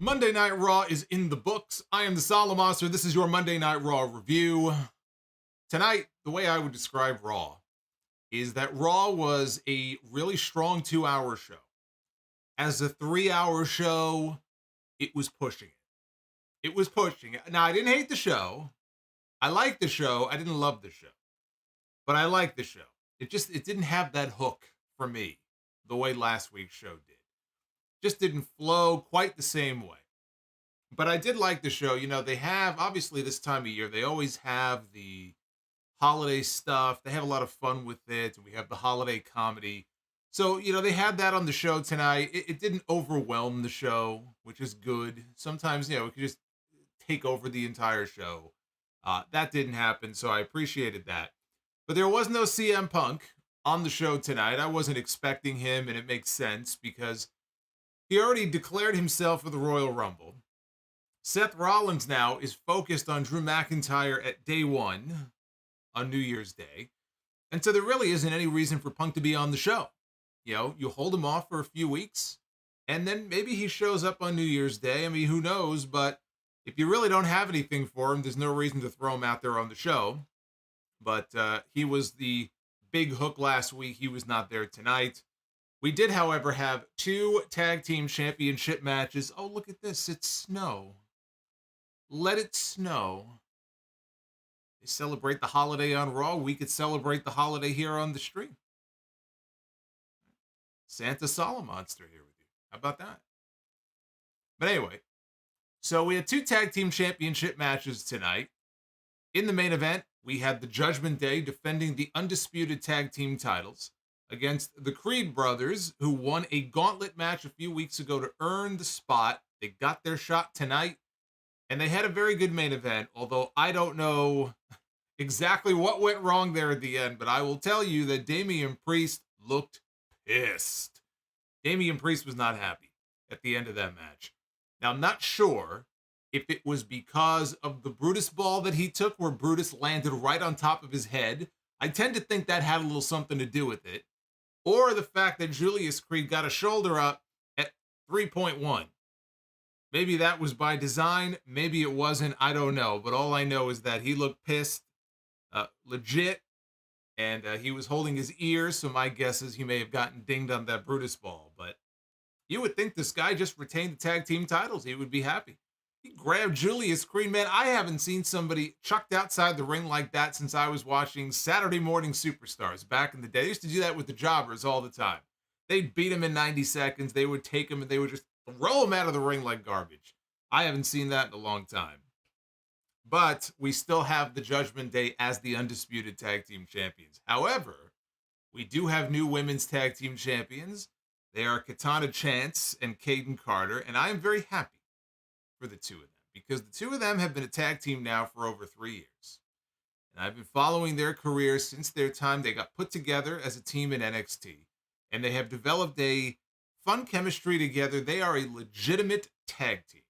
Monday Night Raw is in the books. I am the Solomonster. This is your Monday Night Raw review. Tonight, the way I would describe Raw is that Raw was a really strong 2-hour show. As a 3-hour show, it was pushing it. It was pushing it. Now, I didn't hate the show. I liked the show. I didn't love the show. But I liked the show. It didn't have that hook for me the way last week's show did. Just didn't flow quite the same way. But I did like the show. You know, they have, obviously this time of year, they always have the holiday stuff. They have a lot of fun with it. And we have the holiday comedy. So, you know, they had that on the show tonight. It didn't overwhelm the show, which is good. Sometimes, you know, it could just take over the entire show. That didn't happen, so I appreciated that. But there was no CM Punk on the show tonight. I wasn't expecting him, and it makes sense because he already declared himself for the Royal Rumble. Seth Rollins now is focused on Drew McIntyre at day one on New Year's Day. And so there really isn't any reason for Punk to be on the show. You know, you hold him off for a few weeks, and then maybe he shows up on New Year's Day. I mean, who knows? But if you really don't have anything for him, there's no reason to throw him out there on the show. But he was the big hook last week. He was not there tonight. We did, however, have 2 tag team championship matches. Oh, look at this. It's snow. Let it snow. They celebrate the holiday on Raw. We could celebrate the holiday here on the stream. Santa Solomonster here with you. How about that? But anyway, so we had 2 tag team championship matches tonight. In the main event, we had the Judgment Day defending the Undisputed tag team titles against the Creed brothers, who won a gauntlet match a few weeks ago to earn the spot. They got their shot tonight, and they had a very good main event, although I don't know exactly what went wrong there at the end, but I will tell you that Damian Priest looked pissed. Damian Priest was not happy at the end of that match. Now, I'm not sure if it was because of the Brutus ball that he took, where Brutus landed right on top of his head. I tend to think that had a little something to do with it. Or the fact that Julius Creed got a shoulder up at 3.1. Maybe that was by design. Maybe it wasn't. I don't know. But all I know is that he looked pissed, legit. And he was holding his ears, so my guess is he may have gotten dinged on that Brutus ball. But you would think this guy just retained the tag team titles. He would be happy. He grabbed Julius Creed. Man, I haven't seen somebody chucked outside the ring like that since I was watching Saturday Morning Superstars back in the day. They used to do that with the jobbers all the time. They'd beat him in 90 seconds. They would take him and they would just throw him out of the ring like garbage. I haven't seen that in a long time. But we still have the Judgment Day as the Undisputed Tag Team Champions. However, we do have new women's tag team champions. They are Katana Chance and Kayden Carter, and I am very happy for the two of them, because the two of them have been a tag team now for over 3 years. And I've been following their careers since their time they got put together as a team in NXT. And they have developed a fun chemistry together. They are a legitimate tag team.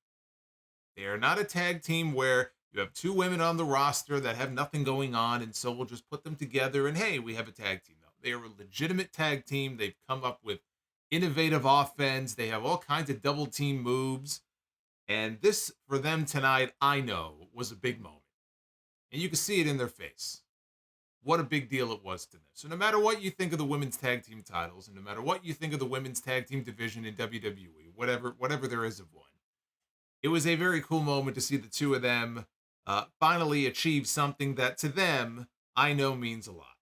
They are not a tag team where you have 2 women on the roster that have nothing going on, and so we'll just put them together and, hey, we have a tag team. No, they are a legitimate tag team. They've come up with innovative offense. They have all kinds of double team moves. And this, for them tonight, I know, was a big moment. And you can see it in their face. What a big deal it was to them. So no matter what you think of the women's tag team titles, and no matter what you think of the women's tag team division in WWE, whatever there is of one, it was a very cool moment to see the two of them finally achieve something that to them, I know means a lot.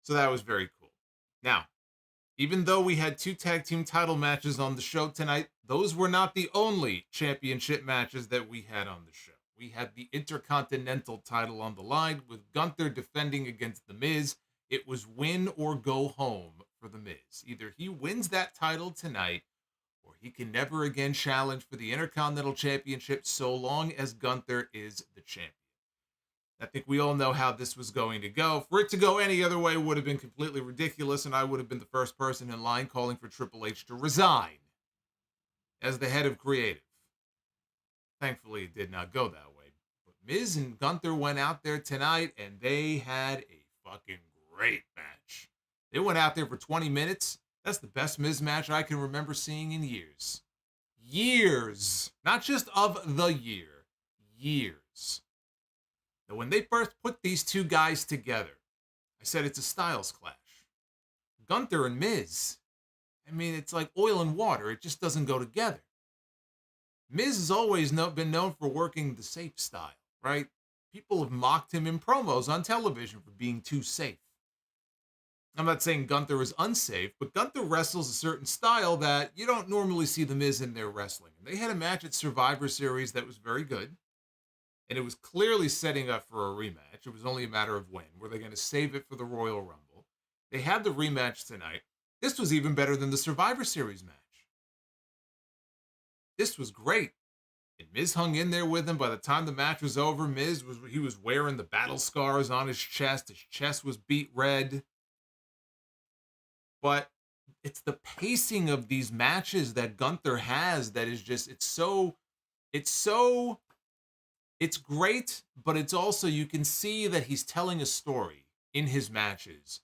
So that was very cool. Now, even though we had 2 tag team title matches on the show tonight, those were not the only championship matches that we had on the show. We had the Intercontinental title on the line with Gunther defending against the MIZ. It was win or go home for the MIZ. Either he wins that title tonight, or he can never again challenge for the Intercontinental Championship so long as Gunther is the champion. I think we all know how this was going to go. For it to go any other way would have been completely ridiculous, and I would have been the first person in line calling for Triple H to resign as the head of creative. Thankfully, it did not go that way. But Miz and Gunther went out there tonight, and they had a fucking great match. They went out there for 20 minutes. That's the best Miz match I can remember seeing in years. years, not just of the year, years. Now, when they first put these two guys together, I said it's a styles clash. Gunther and MIZ, I mean, it's like oil and water. It just doesn't go together. MIZ has always been known for working the safe style, right? People have mocked him in promos on television for being too safe. I'm not saying Gunther is unsafe, but Gunther wrestles a certain style that you don't normally see the Miz in their wrestling. And they had a match at Survivor Series that was very good. And it was clearly setting up for a rematch. It was only a matter of when. Were they going to save it for the Royal Rumble? They had the rematch tonight. This was even better than the Survivor Series match. This was great. And Miz hung in there with him. By the time the match was over, he was wearing the battle scars on his chest. His chest was beat red. But it's the pacing of these matches that Gunther has that is just, it's great, but it's also, you can see that he's telling a story in his matches,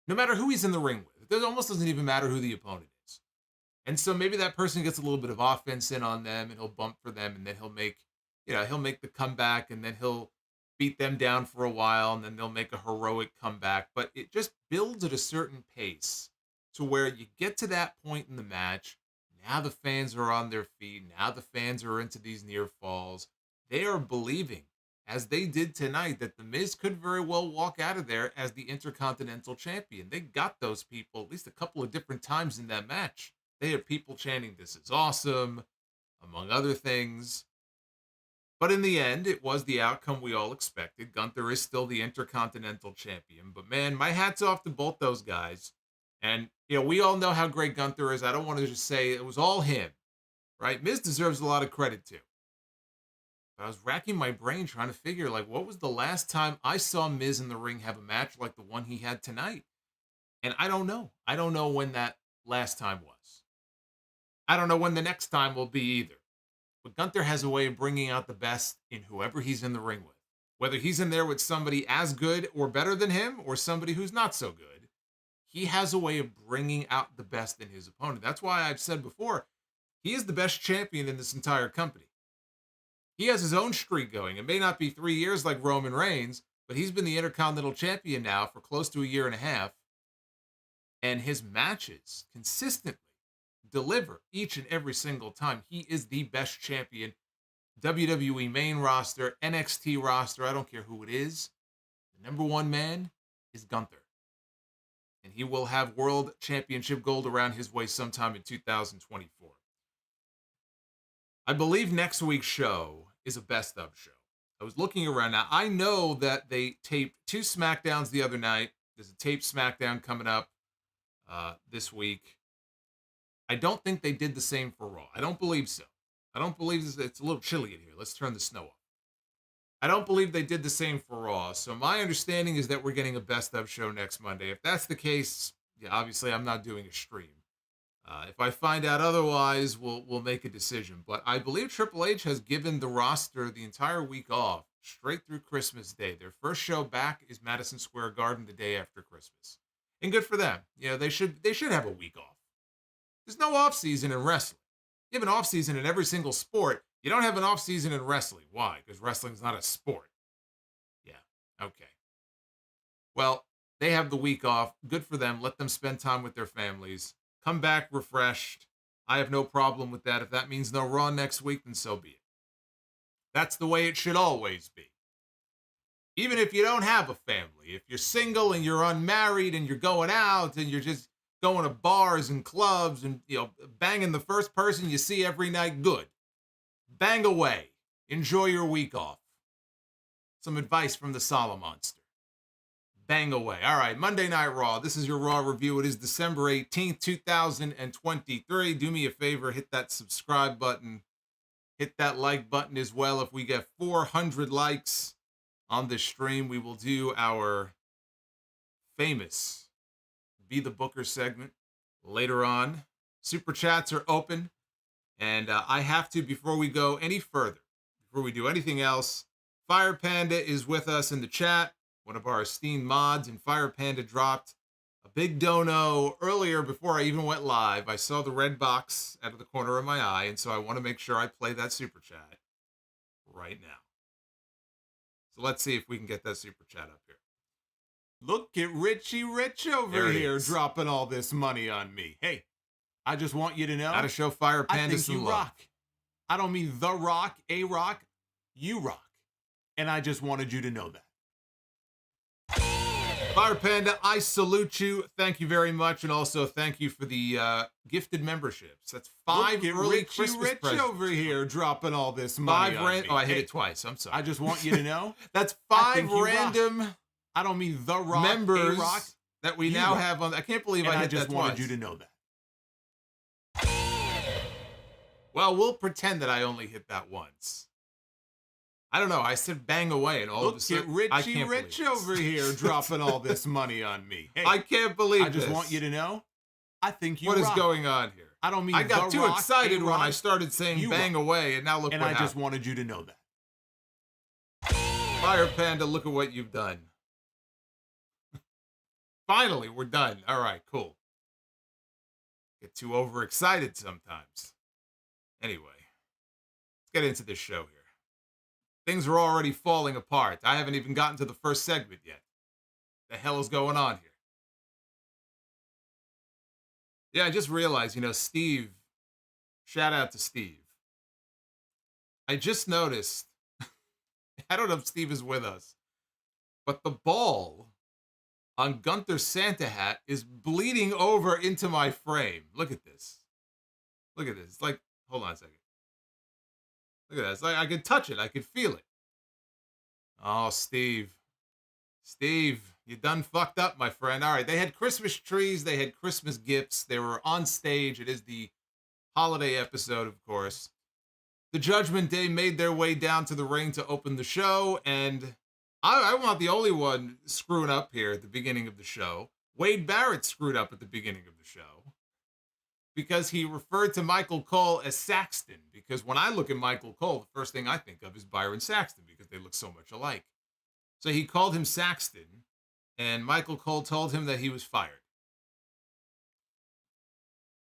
no matter who he's in the ring with. It almost doesn't even matter who the opponent is. And so maybe that person gets a little bit of offense in on them and he'll bump for them and then he'll make the comeback and then he'll beat them down for a while and then they'll make a heroic comeback. But it just builds at a certain pace to where you get to that point in the match. Now the fans are on their feet. Now the fans are into these near falls. They are believing, as they did tonight, that the Miz could very well walk out of there as the Intercontinental Champion. They got those people at least a couple of different times in that match. They had people chanting, "This is awesome," among other things. But in the end, it was the outcome we all expected. Gunther is still the Intercontinental Champion. But man, my hat's off to both those guys. And, we all know how great Gunther is. I don't want to just say it was all him, right? Miz deserves a lot of credit too. But I was racking my brain trying to figure, what was the last time I saw Miz in the ring have a match like the one he had tonight? And I don't know. I don't know when that last time was. I don't know when the next time will be either. But Gunther has a way of bringing out the best in whoever he's in the ring with. Whether he's in there with somebody as good or better than him or somebody who's not so good, he has a way of bringing out the best in his opponent. That's why I've said before, he is the best champion in this entire company. He has his own streak going. It may not be 3 years like Roman Reigns, but he's been the Intercontinental Champion now for close to a year and a half. And his matches consistently deliver each and every single time. He is the best champion. WWE main roster, NXT roster, I don't care who it is. The number one man is Gunther. And he will have World Championship gold around his waist sometime in 2024. I believe next week's show is a best of show. I was looking around. Now, I know that they taped 2 SmackDowns the other night. There's a taped SmackDown coming up this week. I don't think they did the same for Raw. I don't believe so. I don't believe it's a little chilly in here. Let's turn the snow off. I don't believe they did the same for Raw. So my understanding is that we're getting a best of show next Monday. If that's the case, obviously I'm not doing a stream. If I find out otherwise, we'll make a decision. But I believe Triple H has given the roster the entire week off, straight through Christmas Day. Their first show back is Madison Square Garden the day after Christmas. And good for them. They should have a week off. There's no off season in wrestling. You have an off season in every single sport. You don't have an off season in wrestling. Why? Because wrestling's not a sport. Yeah. Okay. Well, they have the week off. Good for them. Let them spend time with their families. Come back refreshed. I have no problem with that. If that means no Raw next week, then so be it. That's the way it should always be. Even if you don't have a family, if you're single and you're unmarried and you're going out and you're just going to bars and clubs and, banging the first person you see every night, good. Bang away. Enjoy your week off. Some advice from the Solomonster. Bang away. All right, Monday Night Raw. This is your Raw review. It is December 18th, 2023. Do me a favor, hit that subscribe button. Hit that like button as well. If we get 400 likes on this stream, we will do our famous Be the Booker segment later on. Super chats are open. And I have to, before we go any further, before we do anything else, Fire Panda is with us in the chat, one of our esteemed mods, and Fire Panda dropped a big dono earlier before I even went live. I saw the red box out of the corner of my eye, and so I want to make sure I play that super chat right now. So let's see if we can get that super chat up here. Look at Richie Rich over here dropping all this money on me. Hey, I just want you to know. Gotta show Fire Panda some love. Rock. I don't mean The Rock, A-Rock. You rock. And I just wanted you to know that. Fire Panda, I salute you. Thank you very much. And also thank you for the gifted memberships. That's 5 early Christmas presents over here dropping all this money on me. Oh, I hit it twice. I'm sorry. I just want you to know. That's 5 random... I don't mean The Rock, members A-Rock, that we now have on. I can't believe I just wanted you to know that. Well, we'll pretend that I only hit that once. I don't know. I said bang away, and all of a sudden, Richie Rich over here dropping all this money on me. Hey, I can't believe I just want you to know. I think you. What is going on here? I don't mean. I got too excited when I started saying bang away, and now look. And I just wanted you to know that. Fire Panda, look at what you've done. Finally, we're done. All right, cool. Get too overexcited sometimes. Anyway, let's get into this show here. Things are already falling apart. I haven't even gotten to the first segment yet. The hell is going on here? Yeah, I just realized, Steve, shout out to Steve. I just noticed, I don't know if Steve is with us, but the ball on Gunther's Santa hat is bleeding over into my frame. Look at this. Look at this. It's like, hold on a second. Look at that. It's like I could touch it. I could feel it. Oh, Steve. Steve, you done fucked up, my friend. All right, they had Christmas trees. They had Christmas gifts. They were on stage. It is the holiday episode, of course. The Judgment Day made their way down to the ring to open the show, and I'm not the only one screwing up here at the beginning of the show. Wade Barrett screwed up at the beginning of the show because he referred to Michael Cole as Saxton. Because when I look at Michael Cole, the first thing I think of is Byron Saxton because they look so much alike. So he called him Saxton, and Michael Cole told him that he was fired.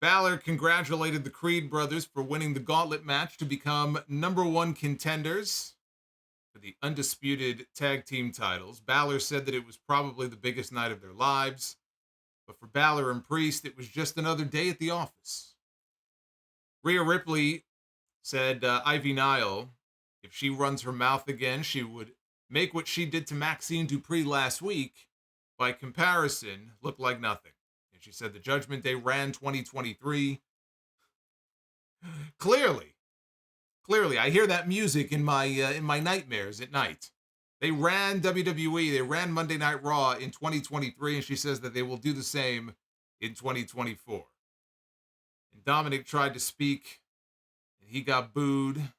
Balor congratulated the Creed brothers for winning the gauntlet match to become #1 contenders for the Undisputed Tag Team titles. Balor said that it was probably the biggest night of their lives, but for Balor and Priest, it was just another day at the office. Rhea Ripley said Ivy Nile, if she runs her mouth again, she would make what she did to Maxine Dupree last week, by comparison, look like nothing. And she said the Judgment Day ran 2023. Clearly, I hear that music in my nightmares at night. They ran WWE, they ran Monday Night Raw in 2023, and she says that they will do the same in 2024. And Dominic tried to speak, and he got booed.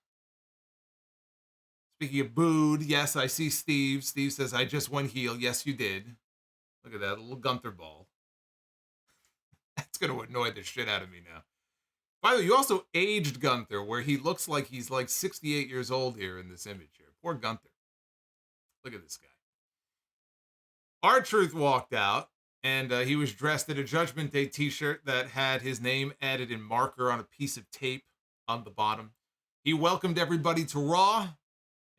Speaking of booed, yes, I see Steve. Steve says, I just went heel. Yes, you did. Look at that, little Gunther ball. That's going to annoy the shit out of me now. By the way, you also aged Gunther, where he looks like he's like 68 years old here in this image here. Poor Gunther. Look at this guy. R-Truth walked out, and he was dressed in a Judgment Day t-shirt that had his name added in marker on a piece of tape on the bottom. He welcomed everybody to Raw,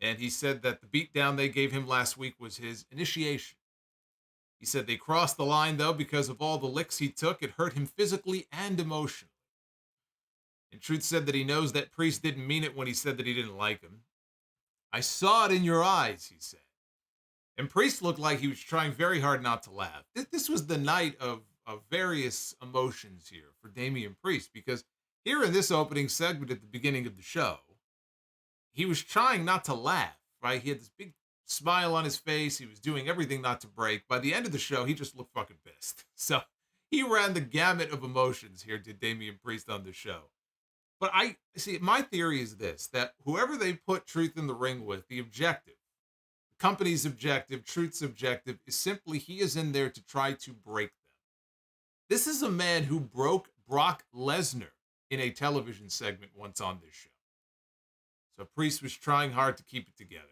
and he said that the beatdown they gave him last week was his initiation. He said they crossed the line, though, because of all the licks he took. It hurt him physically and emotionally. And Truth said that he knows that Priest didn't mean it when he said that he didn't like him. I saw it in your eyes, he said. And Priest looked like he was trying very hard not to laugh. This was the night of various emotions here for Damian Priest, because here in this opening segment at the beginning of the show, he was trying not to laugh, right? He had this big smile on his face. He was doing everything not to break. By the end of the show, he just looked fucking pissed. So he ran the gamut of emotions here to Damian Priest on the show. But I see, my theory is this, that whoever they put Truth in the ring with, the objective, the company's objective, Truth's objective, is simply he is in there to try to break them. This is a man who broke Brock Lesnar in a television segment once on this show. So Priest was trying hard to keep it together.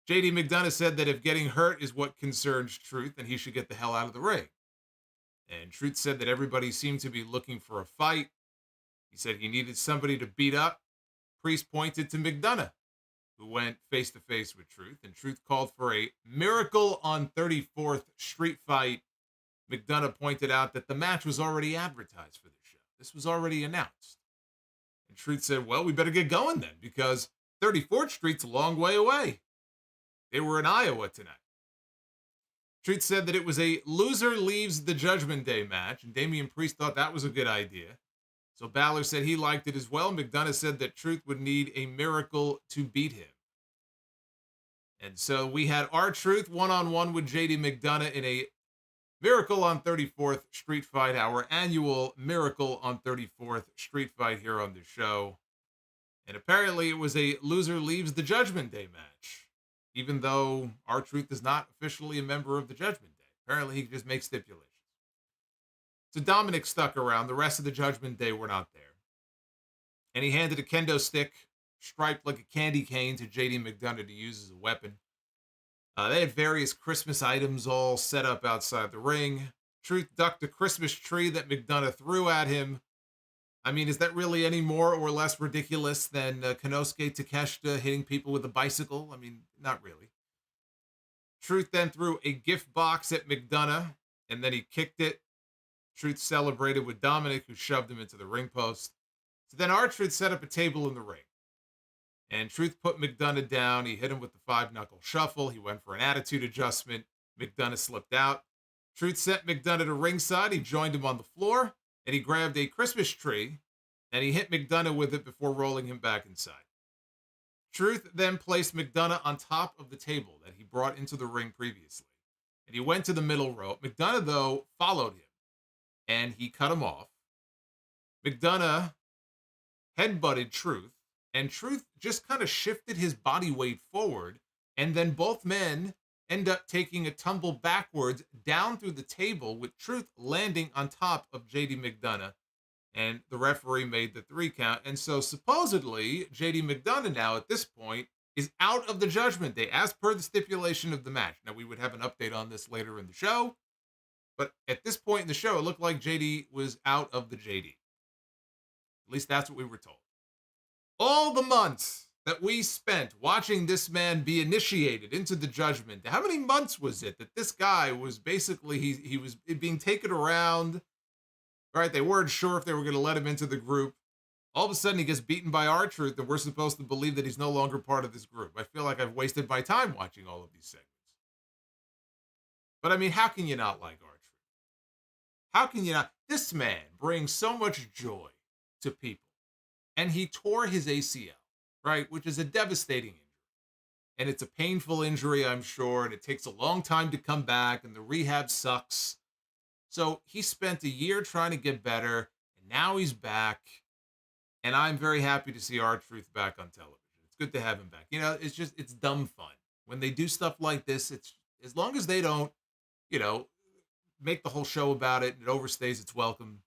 JD McDonagh said that if getting hurt is what concerns Truth, then he should get the hell out of the ring. And Truth said that everybody seemed to be looking for a fight. He said he needed somebody to beat up. Priest pointed to McDonagh, who went face-to-face with Truth, and Truth called for a Miracle on 34th Street fight. McDonagh pointed out that the match was already advertised for the show. This was already announced. And Truth said, well, we better get going then, because 34th Street's a long way away. They were in Iowa tonight. Truth said that it was a loser leaves the Judgment Day match, and Damian Priest thought that was a good idea. So Balor said he liked it as well. McDonagh said that Truth would need a miracle to beat him. And so we had R-Truth one-on-one with JD McDonagh in a Miracle on 34th Street fight, our annual Miracle on 34th Street fight here on the show. And apparently it was a loser leaves the Judgment Day match, even though R-Truth is not officially a member of the Judgment Day. Apparently he just makes stipulations. So Dominic stuck around. The rest of the Judgment Day were not there. And he handed a kendo stick, striped like a candy cane, to JD McDonagh to use as a weapon. They had various Christmas items all set up outside the ring. Truth ducked a Christmas tree that McDonagh threw at him. I mean, is that really any more or less ridiculous than Konosuke Takeshita hitting people with a bicycle? I mean, not really. Truth then threw a gift box at McDonagh, and then he kicked it. Truth celebrated with Dominic, who shoved him into the ring post. So then R-Truth set up a table in the ring. And Truth put McDonagh down. He hit him with the 5-knuckle shuffle. He went for an attitude adjustment. McDonagh slipped out. Truth sent McDonagh to ringside. He joined him on the floor, and he grabbed a Christmas tree, and he hit McDonagh with it before rolling him back inside. Truth then placed McDonagh on top of the table that he brought into the ring previously. And he went to the middle rope. McDonagh, though, followed him, and he cut him off. McDonagh headbutted Truth, and Truth just kind of shifted his body weight forward, and then both men end up taking a tumble backwards down through the table, with Truth landing on top of JD McDonagh, and the referee made the 3 count. And so supposedly JD McDonagh now at this point is out of the Judgment Day as per the stipulation of the match. Now we would have an update on this later in the show, but at this point in the show it looked like JD was out of the JD. At least that's what we were told. All the months that we spent watching this man be initiated into the Judgment, how many months was it that this guy was basically, he was being taken around, right? They weren't sure if they were going to let him into the group. All of a sudden he gets beaten by R-Truth, and we're supposed to believe that he's no longer part of this group. I feel like I've wasted my time watching all of these segments. But I mean, how can you not like R-Truth? How can you not? This man brings so much joy to people. And he tore his ACL, right? Which is a devastating injury. And it's a painful injury, I'm sure. And it takes a long time to come back. And the rehab sucks. So he spent a year trying to get better. And now he's back. And I'm very happy to see R-Truth back on television. It's good to have him back. You know, it's dumb fun. When they do stuff like this, it's as long as they don't, you know, make the whole show about it and it overstays its welcome.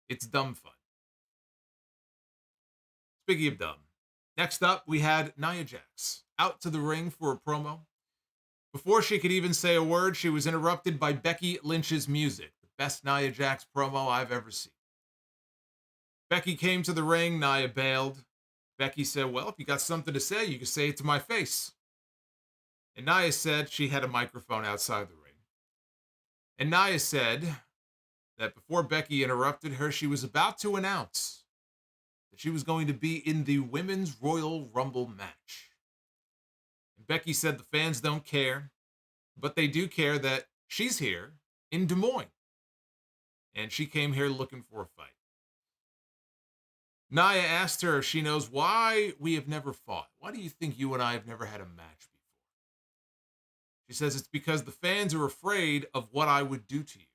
It's dumb fun. Speaking of dumb, next up, we had Nia Jax out to the ring for a promo. Before she could even say a word, she was interrupted by Becky Lynch's music, the best Nia Jax promo I've ever seen. Becky came to the ring, Nia bailed. Becky said, well, if you got something to say, you can say it to my face. And Nia said she had a microphone outside the ring. And Nia said that before Becky interrupted her, she was about to announce that she was going to be in the Women's Royal Rumble match. And Becky said the fans don't care, but they do care that she's here in Des Moines. And she came here looking for a fight. Nia asked her if she knows why we have never fought. Why do you think you and I have never had a match before? She says it's because the fans are afraid of what I would do to you.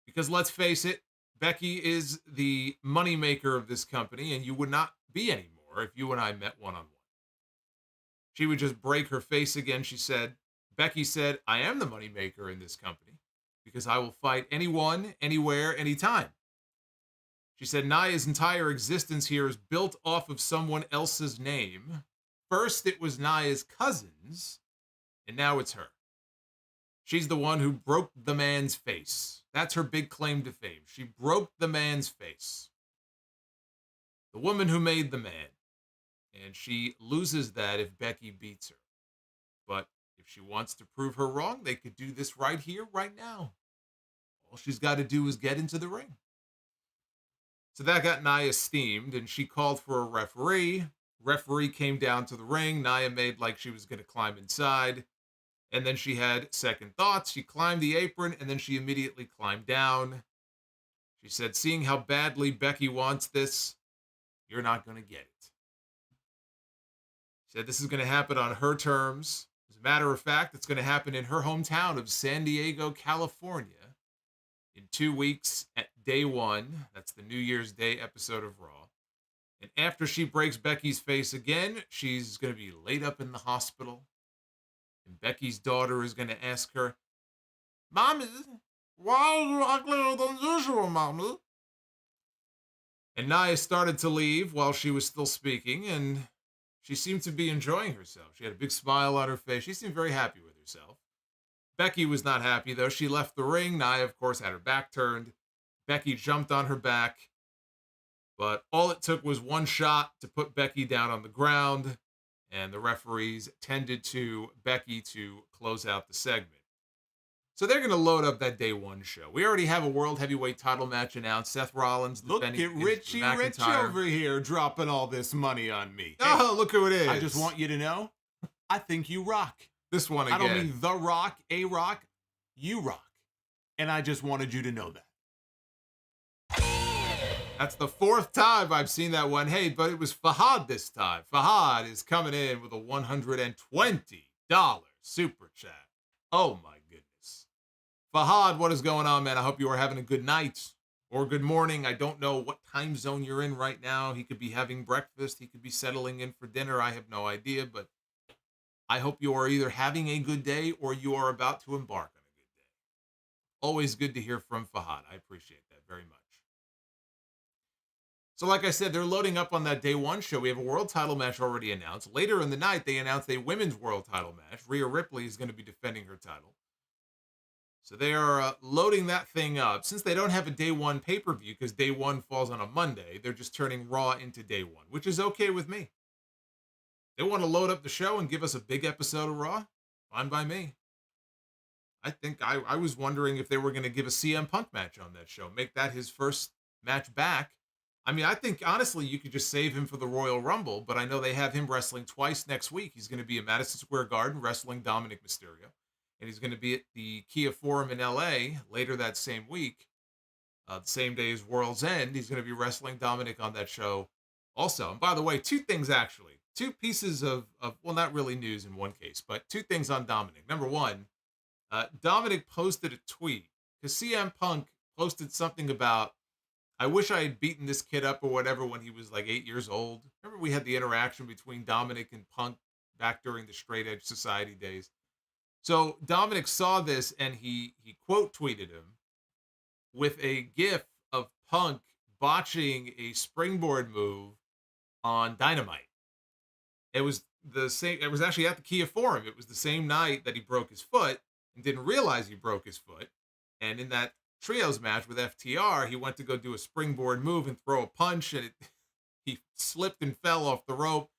Because let's face it, Becky is the moneymaker of this company, and you would not be anymore if you and I met one-on-one. She would just break her face again, she said. Becky said, I am the moneymaker in this company because I will fight anyone, anywhere, anytime. She said Nia's entire existence here is built off of someone else's name. First, it was Nia's cousins, and now it's her. She's the one who broke the man's face. That's her big claim to fame. She broke the man's face. The woman who made the man. And she loses that if Becky beats her. But if she wants to prove her wrong, they could do this right here, right now. All she's got to do is get into the ring. So that got Nia steamed, and she called for a referee. Referee came down to the ring. Nia made like she was going to climb inside. And then she had second thoughts. She climbed the apron, and then she immediately climbed down. She said, seeing how badly Becky wants this, you're not going to get it. She said this is going to happen on her terms. As a matter of fact, it's going to happen in her hometown of San Diego, California, in 2 weeks at day 1. That's the New Year's Day episode of Raw. And after she breaks Becky's face again, she's going to be laid up in the hospital. And Becky's daughter is going to ask her, Mommy, why are you uglier than usual, Mommy? And Nia started to leave while she was still speaking, and she seemed to be enjoying herself. She had a big smile on her face. She seemed very happy with herself. Becky was not happy, though. She left the ring. Nia, of course, had her back turned. Becky jumped on her back. But all it took was one shot to put Becky down on the ground, and the referees tended to Becky to close out the segment. So they're going to load up that day 1 show. We already have a World Heavyweight title match announced. Seth Rollins defending Look at Richie Rich over here dropping all this money on me. Oh, hey, look who it is. I just want you to know, I think you rock. This one again. I don't mean The Rock, A-Rock. You rock. And I just wanted you to know that. That's the 4th time I've seen that one. Hey, but it was Fahad this time. Fahad is coming in with a $120 super chat. Oh, my goodness. Fahad, what is going on, man? I hope you are having a good night or good morning. I don't know what time zone you're in right now. He could be having breakfast. He could be settling in for dinner. I have no idea, but I hope you are either having a good day or you are about to embark on a good day. Always good to hear from Fahad. I appreciate that very much. So like I said, they're loading up on that day 1 show. We have a world title match already announced. Later in the night, they announced a women's world title match. Rhea Ripley is going to be defending her title. So they are loading that thing up. Since they don't have a day 1 pay-per-view because day 1 falls on a Monday, they're just turning Raw into day 1, which is okay with me. They want to load up the show and give us a big episode of Raw? Fine by me. I think I was wondering if they were going to give a CM Punk match on that show. Make that his first match back. I mean, I think, honestly, you could just save him for the Royal Rumble, but I know they have him wrestling twice next week. He's going to be at Madison Square Garden wrestling Dominic Mysterio, and he's going to be at the Kia Forum in L.A. later that same week, the same day as World's End. He's going to be wrestling Dominic on that show also. And by the way, 2 things, actually. 2 pieces of well, not really news in one case, but 2 things on Dominic. Number 1, Dominic posted a tweet, because CM Punk posted something about, I wish I had beaten this kid up or whatever when he was like 8 years old. Remember we had the interaction between Dominic and Punk back during the Straight Edge Society days. So Dominic saw this and he quote tweeted him with a gif of Punk botching a springboard move on Dynamite. It was the same. It was actually at the Kia Forum. It was the same night that he broke his foot and didn't realize he broke his foot. And in that trios match with FTR, he went to go do a springboard move and throw a punch, and he slipped and fell off the rope.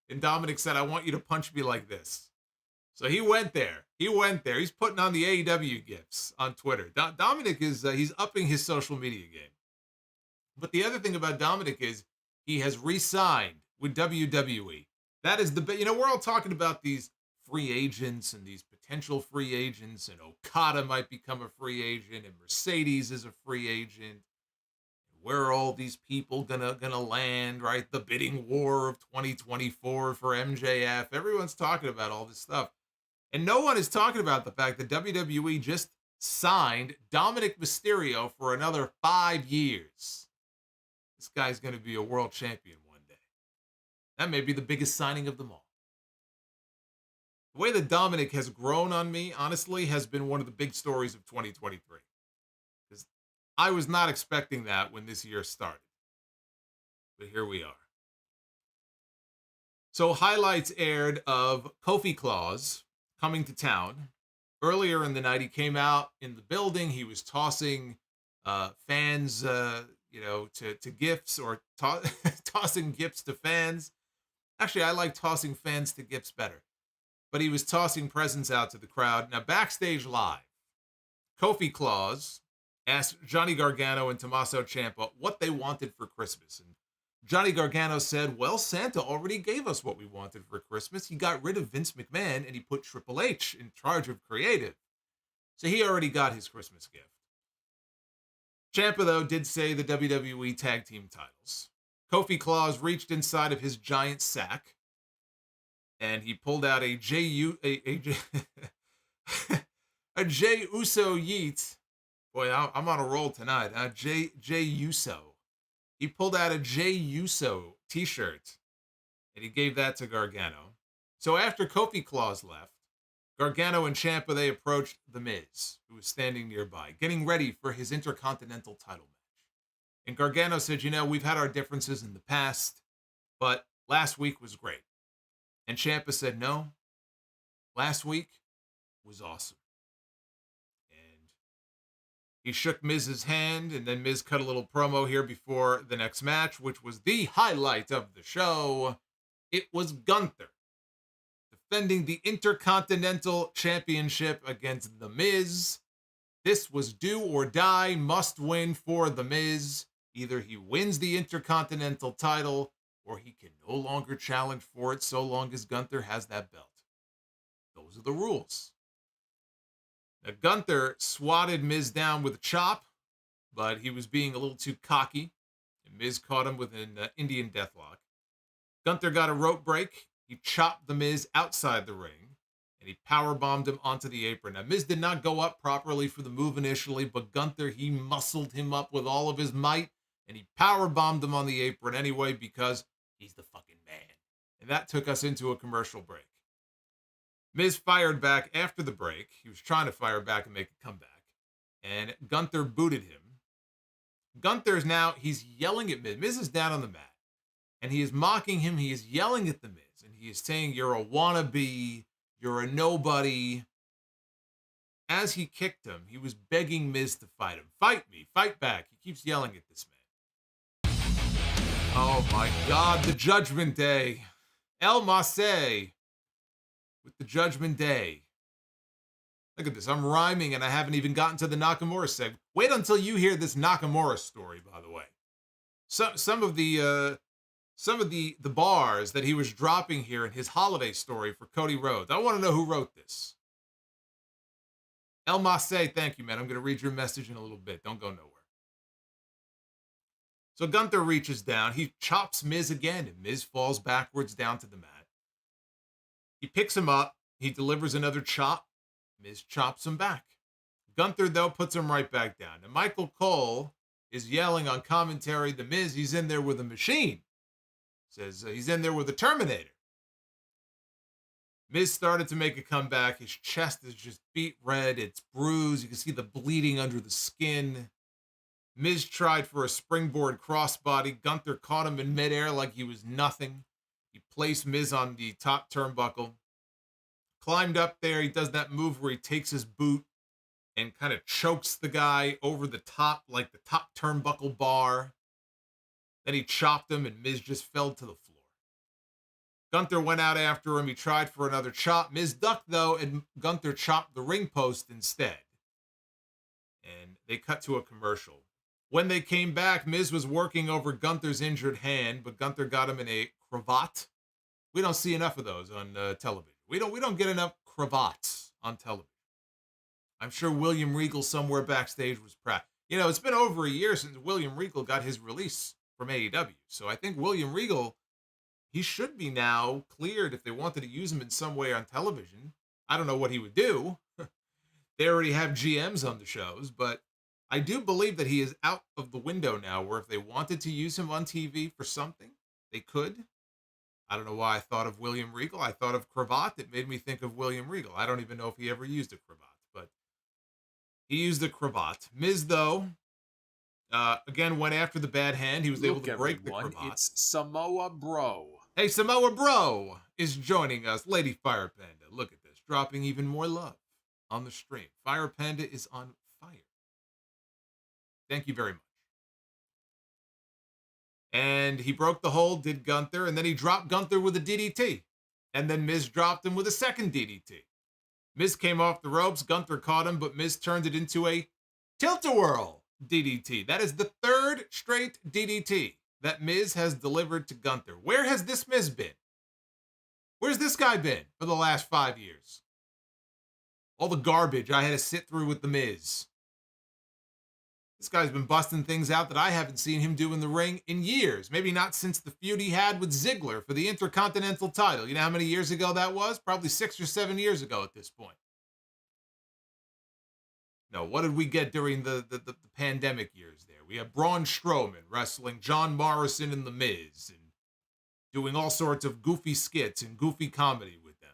And Dominic said, I want you to punch me like this. So he went there. He's putting on the AEW gifs on Twitter. Dominic is he's upping his social media game. But the other thing about Dominic is he has re-signed with WWE. That is we're all talking about these free agents and these potential free agents, and Okada might become a free agent, and Mercedes is a free agent. Where are all these people gonna land, right? The bidding war of 2024 for MJF. Everyone's talking about all this stuff. And no one is talking about the fact that WWE just signed Dominic Mysterio for another 5 years. This guy's going to be a world champion one day. That may be the biggest signing of them all. The way that Dominic has grown on me, honestly, has been one of the big stories of 2023. Because I was not expecting that when this year started. But here we are. So highlights aired of Kofi Claus coming to town. Earlier in the night, he came out in the building. He was tossing fans, to gifts, or tossing gifts to fans. Actually, I like tossing fans to gifts better. But he was tossing presents out to the crowd. Now, backstage live, Kofi Claus asked Johnny Gargano and Tommaso Ciampa what they wanted for Christmas. And Johnny Gargano said, well, Santa already gave us what we wanted for Christmas. He got rid of Vince McMahon and he put Triple H in charge of creative. So he already got his Christmas gift. Ciampa, though, did say the WWE Tag Team titles. Kofi Claus reached inside of his giant sack and he pulled out a Jey Uso yeet. Boy, I'm on a roll tonight. Jey Uso. He pulled out a Jey Uso t-shirt and he gave that to Gargano. So after Kofi Claus left, Gargano and Ciampa, they approached The Miz, who was standing nearby, getting ready for his Intercontinental title match. And Gargano said, we've had our differences in the past, but last week was great. And Ciampa said, no, last week was awesome. And he shook Miz's hand, and then Miz cut a little promo here before the next match, which was the highlight of the show. It was Gunther defending the Intercontinental Championship against The Miz. This was do or die, must win for The Miz. Either he wins the Intercontinental title or he can no longer challenge for it so long as Gunther has that belt. Those are the rules. Now, Gunther swatted Miz down with a chop, but he was being a little too cocky, and Miz caught him with an Indian deathlock. Gunther got a rope break. He chopped The Miz outside the ring, and he powerbombed him onto the apron. Now, Miz did not go up properly for the move initially, but Gunther, he muscled him up with all of his might, and he powerbombed him on the apron anyway because he's the fucking man. And that took us into a commercial break. Miz fired back after the break. He was trying to fire back and make a comeback. And Gunther booted him. Gunther's now, he's yelling at Miz. Miz is down on the mat. And he is mocking him. He is yelling at the Miz. And he is saying, you're a wannabe. You're a nobody. As he kicked him, he was begging Miz to fight him. Fight me. Fight back. He keeps yelling at this man. Oh my God, the Judgment Day. El MIZ with the Judgment Day. Look at this. I'm rhyming and I haven't even gotten to the Nakamura segment. Wait until you hear this Nakamura story, by the way. Some of the bars that he was dropping here in his holiday story for Cody Rhodes. I want to know who wrote this. El MIZ, thank you, man. I'm going to read your message in a little bit. Don't go nowhere. So Gunther reaches down. He chops Miz again, and Miz falls backwards down to the mat. He picks him up. He delivers another chop. Miz chops him back. Gunther, though, puts him right back down. And Michael Cole is yelling on commentary, the Miz, he's in there with a machine. Says he's in there with a Terminator. Miz started to make a comeback. His chest is just beat red. It's bruised. You can see the bleeding under the skin. Miz tried for a springboard crossbody. Gunther caught him in midair like he was nothing. He placed Miz on the top turnbuckle. Climbed up there. He does that move where he takes his boot and kind of chokes the guy over the top, like the top turnbuckle bar. Then he chopped him and Miz just fell to the floor. Gunther went out after him. He tried for another chop. Miz ducked, though, and Gunther chopped the ring post instead. And they cut to a commercial. When they came back, Miz was working over Gunther's injured hand, but Gunther got him in a cravat. We don't see enough of those on television. We don't get enough cravats on television. I'm sure William Regal somewhere backstage was proud. It's been over a year since William Regal got his release from AEW. So I think William Regal, he should be now cleared if they wanted to use him in some way on television. I don't know what he would do. They already have GMs on the shows, but I do believe that he is out of the window now, where if they wanted to use him on TV for something, they could. I don't know why I thought of William Regal. I thought of cravat. It made me think of William Regal. I don't even know if he ever used a cravat, but he used a cravat. Miz, though, again, went after the bad hand. He was able to break the cravat. It's Samoa Bro. Hey, Samoa Bro is joining us. Lady Fire Panda, look at this. Dropping even more love on the stream. Fire Panda is on fire. Thank you very much. And he broke the hold, did Gunther, and then he dropped Gunther with a DDT. And then Miz dropped him with a second DDT. Miz came off the ropes, Gunther caught him, but Miz turned it into a tilt-a-whirl DDT. That is the third straight DDT that Miz has delivered to Gunther. Where has this Miz been? Where's this guy been for the last 5 years? All the garbage I had to sit through with the Miz. This guy's been busting things out that I haven't seen him do in the ring in years. Maybe not since the feud he had with Ziggler for the Intercontinental title. You know how many years ago that was? Probably 6 or 7 years ago at this point. No, what did we get during the pandemic years there? We had Braun Strowman wrestling John Morrison and The Miz and doing all sorts of goofy skits and goofy comedy with them.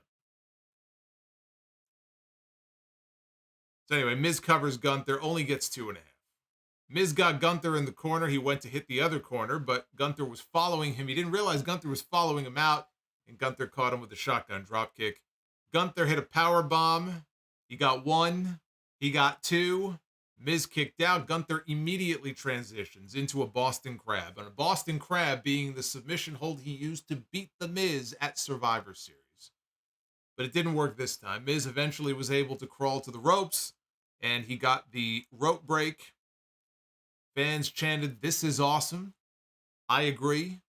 So anyway, Miz covers Gunther, only gets 2.5. Miz got Gunther in the corner. He went to hit the other corner, but Gunther was following him. He didn't realize Gunther was following him out, and Gunther caught him with a shotgun dropkick. Gunther hit a power bomb. He got 1. He got 2. Miz kicked out. Gunther immediately transitions into a Boston Crab, and a Boston Crab being the submission hold he used to beat the Miz at Survivor Series. But it didn't work this time. Miz eventually was able to crawl to the ropes, and he got the rope break. Fans chanted, "This is awesome." I agree.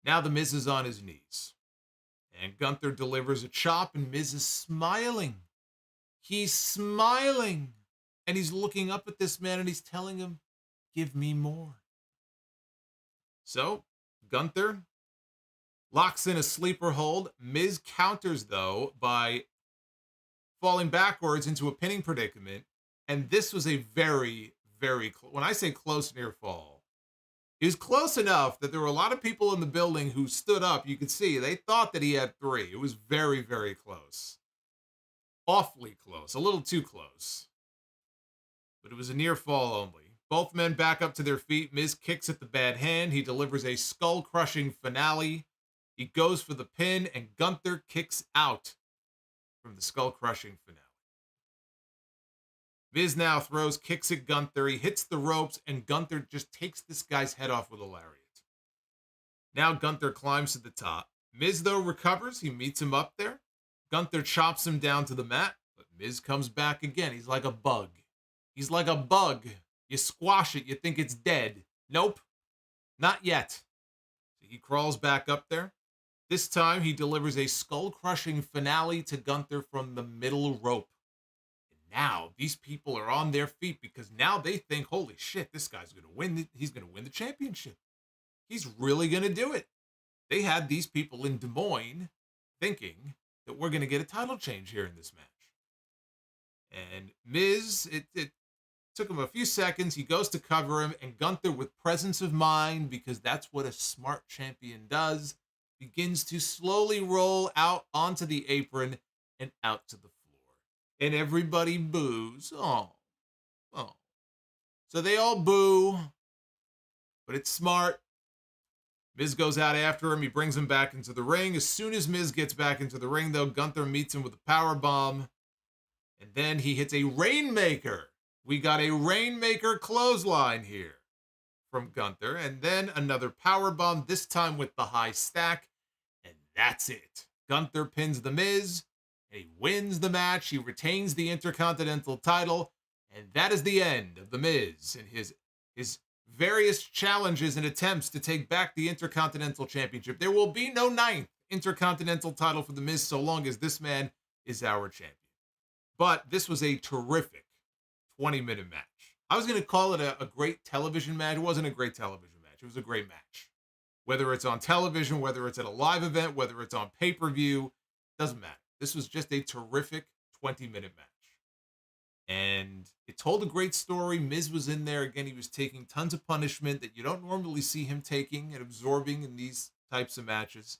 Now the Miz is on his knees. And Gunther delivers a chop, and Miz is smiling. He's smiling. And he's looking up at this man, and he's telling him, "Give me more." So, Gunther locks in a sleeper hold. Miz counters, though, by falling backwards into a pinning predicament. And this was a very, very when I say close near fall, it was close enough that there were a lot of people in the building who stood up. You could see they thought that he had 3. It was very, very close. Awfully close. A little too close. But it was a near fall only. Both men back up to their feet. Miz kicks at the bad hand. He delivers a skull-crushing finale. He goes for the pin, and Gunther kicks out from the skull-crushing finale. Miz now throws kicks at Gunther. He hits the ropes, and Gunther just takes this guy's head off with a lariat. Now Gunther climbs to the top. Miz, though, recovers. He meets him up there. Gunther chops him down to the mat, but Miz comes back again. He's like a bug. He's like a bug. You squash it, you think it's dead. Nope, not yet. So he crawls back up there. This time, he delivers a skull-crushing finale to Gunther from the middle rope. Now, these people are on their feet because now they think, holy shit, this guy's going to win. He's going to win the championship. He's really going to do it. They had these people in Des Moines thinking that we're going to get a title change here in this match. And Miz, it took him a few seconds. He goes to cover him, and Gunther, with presence of mind, because that's what a smart champion does, begins to slowly roll out onto the apron and out to the floor. And everybody boos. Oh. So they all boo, but it's smart. Miz goes out after him. He brings him back into the ring. As soon as Miz gets back into the ring, though, Gunther meets him with a power bomb. And then he hits a Rainmaker. We got a Rainmaker clothesline here from Gunther. And then another power bomb, this time with the high stack. And that's it. Gunther pins the Miz. He wins the match. He retains the Intercontinental title. And that is the end of The Miz and his various challenges and attempts to take back the Intercontinental Championship. There will be no 9th Intercontinental title for The Miz so long as this man is our champion. But this was a terrific 20-minute match. I was going to call it a great television match. It wasn't a great television match. It was a great match. Whether it's on television, whether it's at a live event, whether it's on pay-per-view, doesn't matter. This was just a terrific 20-minute match. And it told a great story. Miz was in there. Again, he was taking tons of punishment that you don't normally see him taking and absorbing in these types of matches.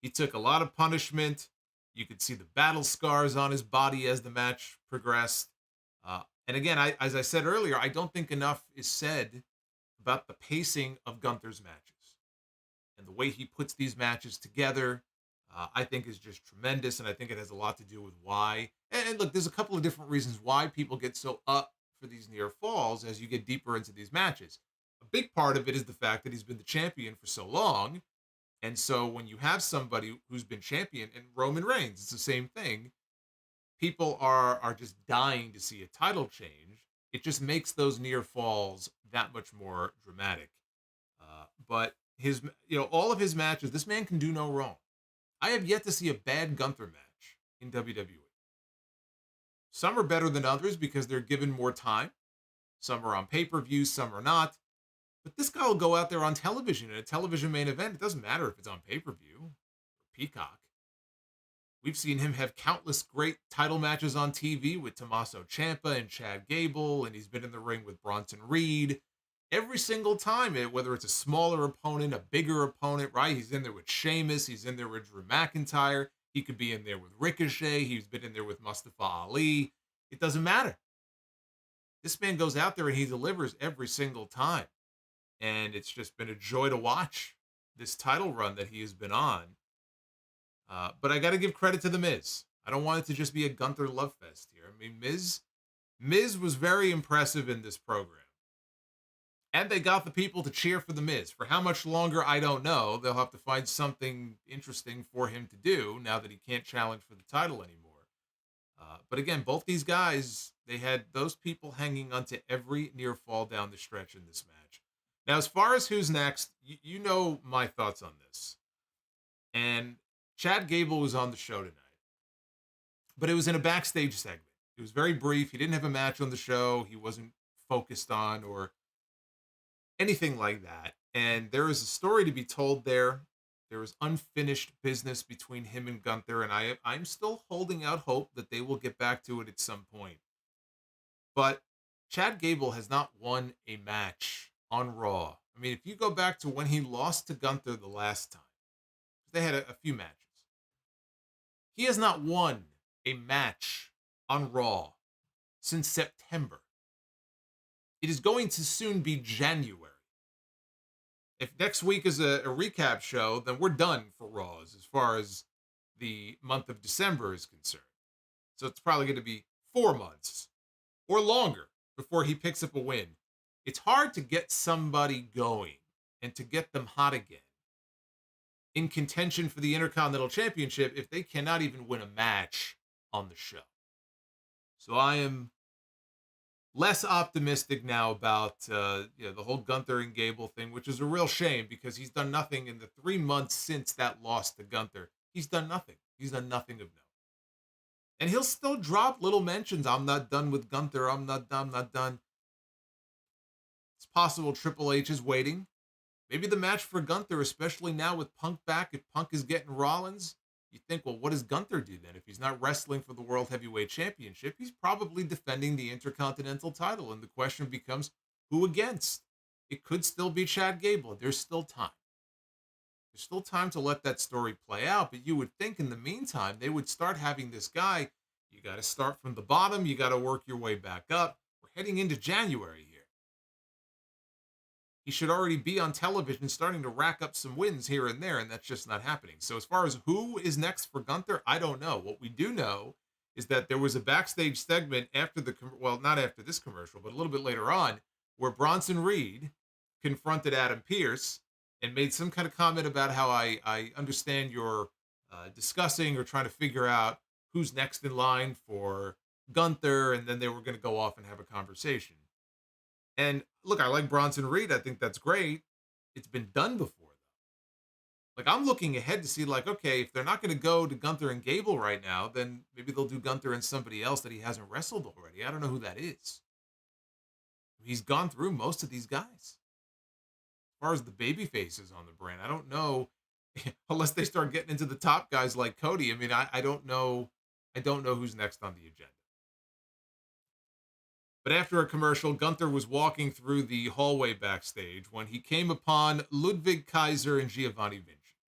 He took a lot of punishment. You could see the battle scars on his body as the match progressed. And again, as I said earlier, I don't think enough is said about the pacing of Gunther's matches and the way he puts these matches together. I think is just tremendous, and I think it has a lot to do with why. And look, there's a couple of different reasons why people get so up for these near falls as you get deeper into these matches. A big part of it is the fact that he's been the champion for so long. And so when you have somebody who's been champion, and Roman Reigns, it's the same thing, people are just dying to see a title change. It just makes those near falls that much more dramatic. But his, all of his matches, this man can do no wrong. I have yet to see a bad Gunther match in WWE. Some are better than others because they're given more time. Some are on pay-per-view, some are not. But this guy will go out there on television in a television main event. It doesn't matter if it's on pay-per-view or Peacock. We've seen him have countless great title matches on TV with Tommaso Ciampa and Chad Gable, and he's been in the ring with Bronson Reed. Every single time, whether it's a smaller opponent, a bigger opponent, right? He's in there with Sheamus. He's in there with Drew McIntyre. He could be in there with Ricochet. He's been in there with Mustafa Ali. It doesn't matter. This man goes out there and he delivers every single time. And it's just been a joy to watch this title run that he has been on. But I got to give credit to The Miz. I don't want it to just be a Gunther love fest here. I mean, Miz was very impressive in this program. And they got the people to cheer for The Miz. For how much longer, I don't know. They'll have to find something interesting for him to do now that he can't challenge for the title anymore. But again, both these guys, they had those people hanging onto every near fall down the stretch in this match. Now, as far as who's next, you know my thoughts on this. And Chad Gable was on the show tonight. But it was in a backstage segment. It was very brief. He didn't have a match on the show. He wasn't focused on or anything like that. And there is a story to be told there. There is unfinished business between him and Gunther, and I'm still holding out hope that they will get back to it at some point. But Chad Gable has not won a match on Raw. I mean, if you go back to when he lost to Gunther the last time, they had a few matches. He has not won a match on Raw since September. It is going to soon be January. If next week is a recap show, then we're done for Raws as far as the month of December is concerned. So it's probably going to be 4 months or longer before he picks up a win. It's hard to get somebody going and to get them hot again in contention for the Intercontinental Championship if they cannot even win a match on the show. So I am less optimistic now about the whole Gunther and Gable thing, which is a real shame because he's done nothing in the 3 months since that loss to Gunther. He's done nothing. He's done nothing of note. And he'll still drop little mentions. I'm not done with Gunther. I'm not done. It's possible Triple H is waiting. Maybe the match for Gunther, especially now with Punk back, if Punk is getting Rollins, you think, well, what does Gunther do then? If he's not wrestling for the World Heavyweight Championship, he's probably defending the Intercontinental title. And the question becomes, who against? It could still be Chad Gable. There's still time. There's still time to let that story play out. But you would think in the meantime, they would start having this guy. You got to start from the bottom. You got to work your way back up. We're heading into January here. He should already be on television starting to rack up some wins here and there, and that's just not happening. So as far as who is next for Gunther, I don't know. What we do know is that there was a backstage segment after not after this commercial, but a little bit later on, where Bronson Reed confronted Adam Pearce and made some kind of comment about how I understand you're discussing or trying to figure out who's next in line for Gunther, and then they were going to go off and have a conversation. And look, I like Bronson Reed. I think that's great. It's been done before, though. Like, I'm looking ahead to see, like, okay, if they're not going to go to Gunther and Gable right now, then maybe they'll do Gunther and somebody else that he hasn't wrestled already. I don't know who that is. He's gone through most of these guys. As far as the baby faces on the brand, I don't know, unless they start getting into the top guys like Cody. I mean, I don't know. I don't know who's next on the agenda. But after a commercial, Gunther was walking through the hallway backstage when he came upon Ludwig Kaiser and Giovanni Vinci.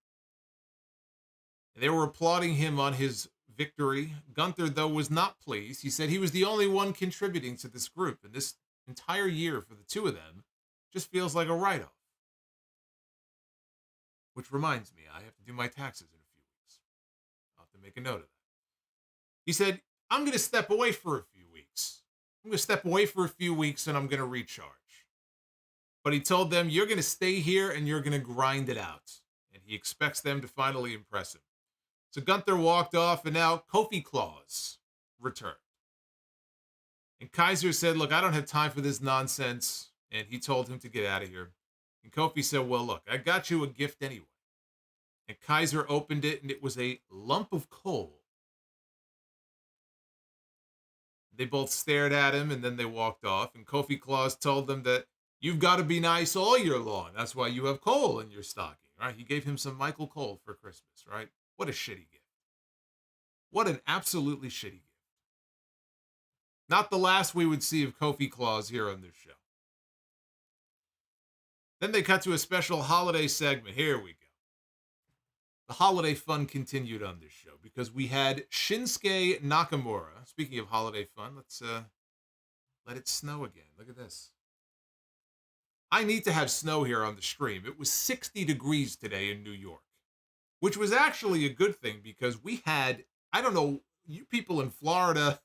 And they were applauding him on his victory. Gunther, though, was not pleased. He said he was the only one contributing to this group, and this entire year for the two of them just feels like a write-off. Which reminds me, I have to do my taxes in a few weeks. make a note of that. He said, I'm going to step away for a few weeks. I'm going to step away for a few weeks and I'm going to recharge. But he told them, you're going to stay here and you're going to grind it out. And he expects them to finally impress him. So Gunther walked off and now Kofi Claus returned. And Kaiser said, look, I don't have time for this nonsense. And he told him to get out of here. And Kofi said, well, look, I got you a gift anyway. And Kaiser opened it and it was a lump of coal. They both stared at him and then they walked off. And Kofi Claus told them that you've got to be nice all year long. That's why you have coal in your stocking, right? He gave him some Michael Cole for Christmas, right? What a shitty gift. What an absolutely shitty gift. Not the last we would see of Kofi Claus here on this show. Then they cut to a special holiday segment. Here we go. The holiday fun continued on this show because we had Shinsuke Nakamura. Speaking of holiday fun, let's let it snow again. Look at this. I need to have snow here on the stream. It was 60 degrees today in New York, which was actually a good thing because we had, I don't know, you people in Florida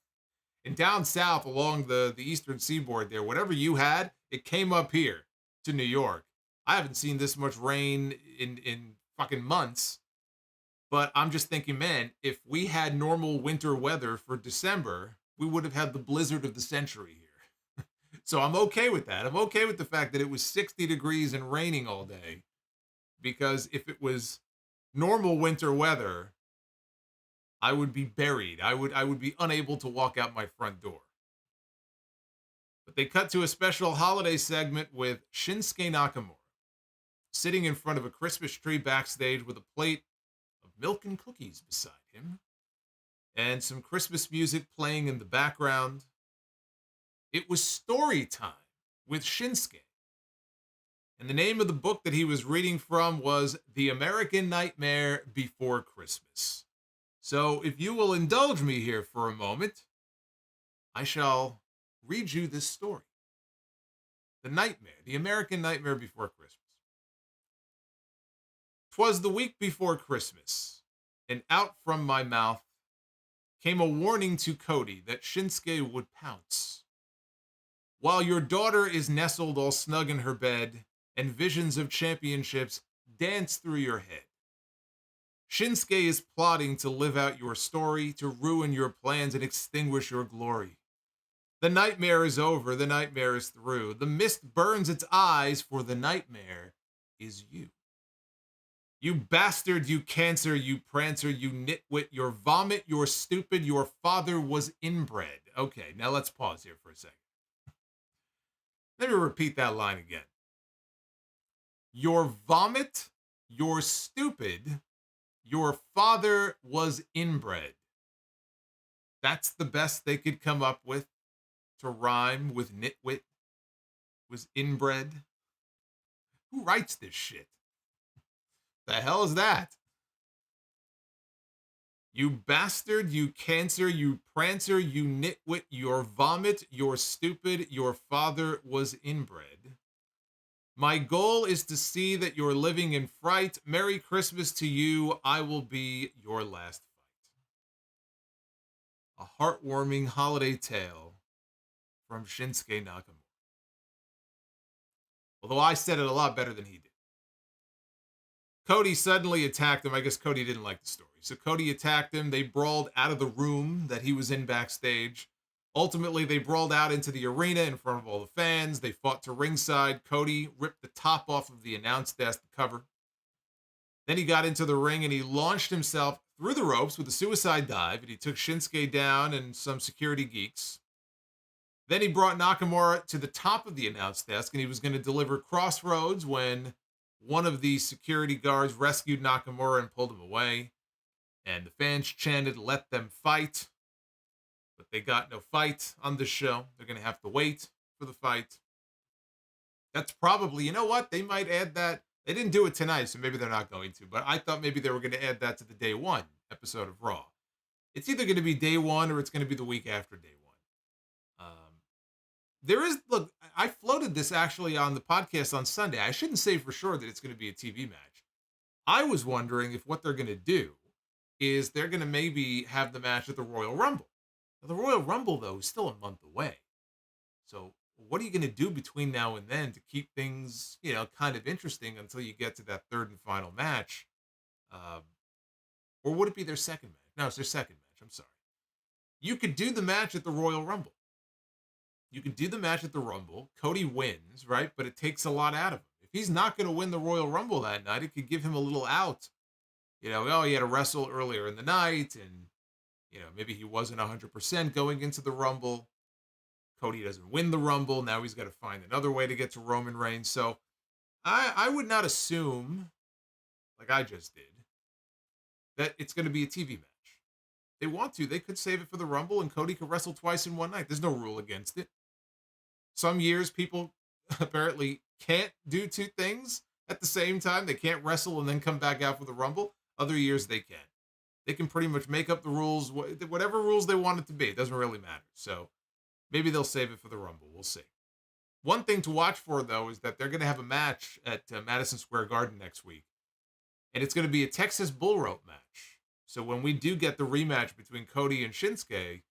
and down south along the eastern seaboard there, whatever you had, it came up here to New York. I haven't seen this much rain in fucking months. But I'm just thinking, man, if we had normal winter weather for December, we would have had the blizzard of the century here. So I'm okay with that. I'm okay with the fact that it was 60 degrees and raining all day. Because if it was normal winter weather, I would be buried. I would be unable to walk out my front door. But they cut to a special holiday segment with Shinsuke Nakamura sitting in front of a Christmas tree backstage with a plate of milk and cookies beside him, and some Christmas music playing in the background. It was story time with Shinsuke. And the name of the book that he was reading from was The American Nightmare Before Christmas. So if you will indulge me here for a moment, I shall read you this story. The Nightmare, The American Nightmare Before Christmas. 'Twas the week before Christmas, and out from my mouth came a warning to Cody that Shinsuke would pounce. While your daughter is nestled all snug in her bed, and visions of championships dance through your head. Shinsuke is plotting to live out your story, to ruin your plans and extinguish your glory. The nightmare is over, the nightmare is through. The mist burns its eyes, for the nightmare is you. You bastard, you cancer, you prancer, you nitwit, your vomit, you're stupid, your father was inbred. Okay, now let's pause here for a second. Let me repeat that line again. Your vomit, you're stupid, your father was inbred. That's the best they could come up with to rhyme with nitwit, was inbred. Who writes this shit? The hell is that? You bastard, you cancer, you prancer, you nitwit, your vomit, you're stupid, your father was inbred. My goal is to see that you're living in fright. Merry Christmas to you. I will be your last fight. A heartwarming holiday tale from Shinsuke Nakamura. Although I said it a lot better than he did. Cody suddenly attacked him. I guess Cody didn't like the story. So Cody attacked him. They brawled out of the room that he was in backstage. Ultimately, they brawled out into the arena in front of all the fans. They fought to ringside. Cody ripped the top off of the announce desk to cover. Then he got into the ring and he launched himself through the ropes with a suicide dive. And he took Shinsuke down and some security geeks. Then he brought Nakamura to the top of the announce desk and he was going to deliver Crossroads when one of the security guards rescued Nakamura and pulled him away. And the fans chanted, "Let them fight." But they got no fight on the show. They're going to have to wait for the fight. That's probably, you know what? They might add that. They didn't do it tonight, so maybe they're not going to. But I thought maybe they were going to add that to the day one episode of Raw. It's either going to be day one or it's going to be the week after day one. Look, I floated this actually on the podcast on Sunday. I shouldn't say for sure that it's going to be a TV match. I was wondering if what they're going to do is they're going to maybe have the match at the Royal Rumble. Now, the Royal Rumble, though, is still a month away. So what are you going to do between now and then to keep things, kind of interesting until you get to that third and final match? Or would it be their second match? No, it's their second match. I'm sorry. You could do the match at the Royal Rumble. You could do the match at the Rumble. Cody wins, right? But it takes a lot out of him. If he's not going to win the Royal Rumble that night, it could give him a little out. He had to wrestle earlier in the night, and, maybe he wasn't 100% going into the Rumble. Cody doesn't win the Rumble. Now he's got to find another way to get to Roman Reigns. So I would not assume, like I just did, that it's going to be a TV match. They want to. They could save it for the Rumble, and Cody could wrestle twice in one night. There's no rule against it. Some years, people apparently can't do two things at the same time. They can't wrestle and then come back out for the Rumble. Other years, they can. They can pretty much make up the rules, whatever rules they want it to be. It doesn't really matter. So maybe they'll save it for the Rumble. We'll see. One thing to watch for, though, is that they're going to have a match at Madison Square Garden next week. And it's going to be a Texas Bull Rope match. So when we do get the rematch between Cody and Shinsuke,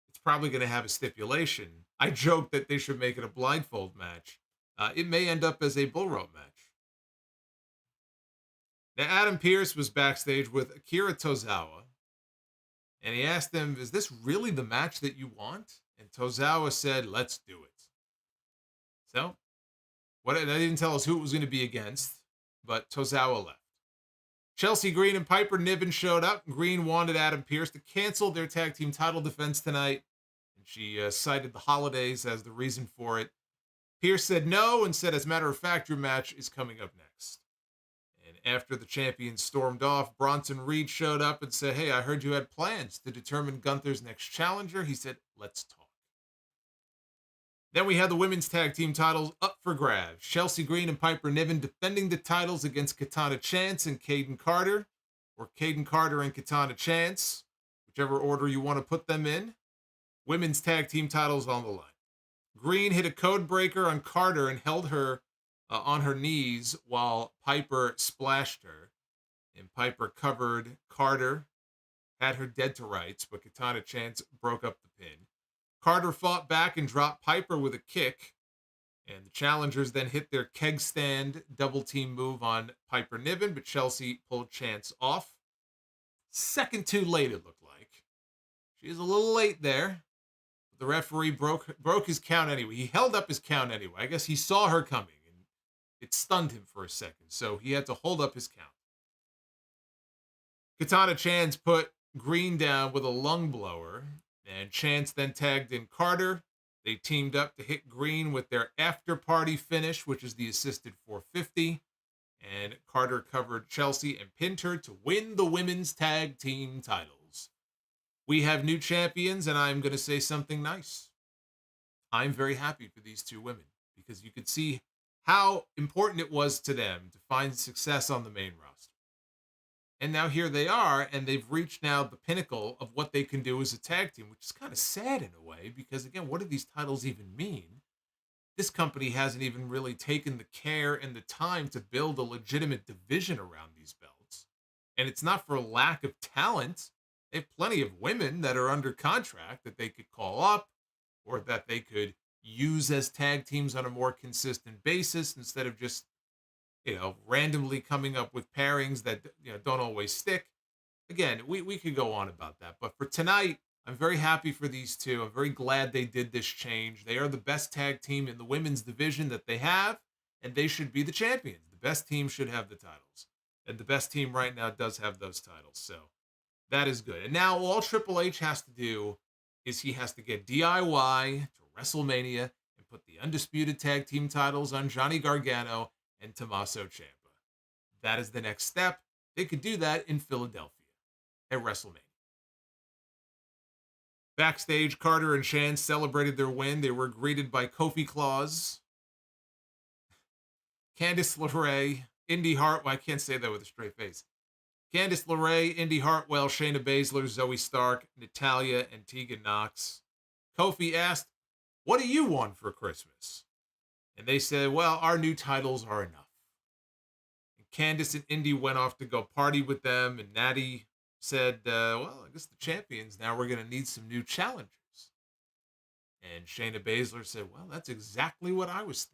it's probably going to have a stipulation. I joke that they should make it a blindfold match. It may end up as a bull rope match. Now, Adam Pearce was backstage with Akira Tozawa, and he asked him, is this really the match that you want? And Tozawa said, let's do it. So, they didn't tell us who it was going to be against, but Tozawa left. Chelsea Green and Piper Niven showed up. Green wanted Adam Pearce to cancel their tag team title defense tonight, and she cited the holidays as the reason for it. Pearce said no and said, as a matter of fact, your match is coming up next. And after the champions stormed off, Bronson Reed showed up and said, hey, I heard you had plans to determine Gunther's next challenger. He said, let's talk. Then we had the women's tag team titles up for grabs. Chelsea Green and Piper Niven defending the titles against Katana Chance and Kayden Carter, or Kayden Carter and Katana Chance, whichever order you want to put them in. Women's tag team titles on the line. Green hit a code breaker on Carter and held her on her knees while Piper splashed her. And Piper covered Carter, had her dead to rights, but Katana Chance broke up the pin. Carter fought back and dropped Piper with a kick, and the challengers then hit their keg stand double team move on Piper Niven, but Chelsea pulled Chance off. Second too late, it looked like. She was a little late there. The referee broke his count anyway. He held up his count anyway. I guess he saw her coming, and it stunned him for a second, so he had to hold up his count. Katana Chance put Green down with a lung blower, and Chance then tagged in Carter. They teamed up to hit Green with their after party finish, which is the assisted 450. And Carter covered Chelsea and pinned her to win the women's tag team titles. We have new champions, and I'm going to say something nice. I'm very happy for these two women because you could see how important it was to them to find success on the main roster. And now here they are, and they've reached now the pinnacle of what they can do as a tag team, which is kind of sad in a way, because again, what do these titles even mean? This company hasn't even really taken the care and the time to build a legitimate division around these belts. And it's not for lack of talent. They have plenty of women that are under contract that they could call up or that they could use as tag teams on a more consistent basis instead of just randomly coming up with pairings that, don't always stick. Again, we could go on about that. But for tonight, I'm very happy for these two. I'm very glad they did this change. They are the best tag team in the women's division that they have, and they should be the champions. The best team should have the titles. And the best team right now does have those titles. So that is good. And now all Triple H has to do is he has to get DIY to WrestleMania and put the Undisputed Tag Team titles on Johnny Gargano and Tommaso Ciampa. That is the next step. They could do that in Philadelphia at WrestleMania. Backstage, Carter and Chance celebrated their win. They were greeted by Kofi Claus, Candice LeRae, Indy Hartwell. I can't say that with a straight face. Candice LeRae, Indy Hartwell, Shayna Baszler, Zoe Stark, Natalya, and Tegan Nox. Kofi asked, what do you want for Christmas? And they said, well, our new titles are enough. And Candice and Indy went off to go party with them, and Natty said, well, I guess the champions now we're going to need some new challengers. And Shayna Baszler said, well, that's exactly what I was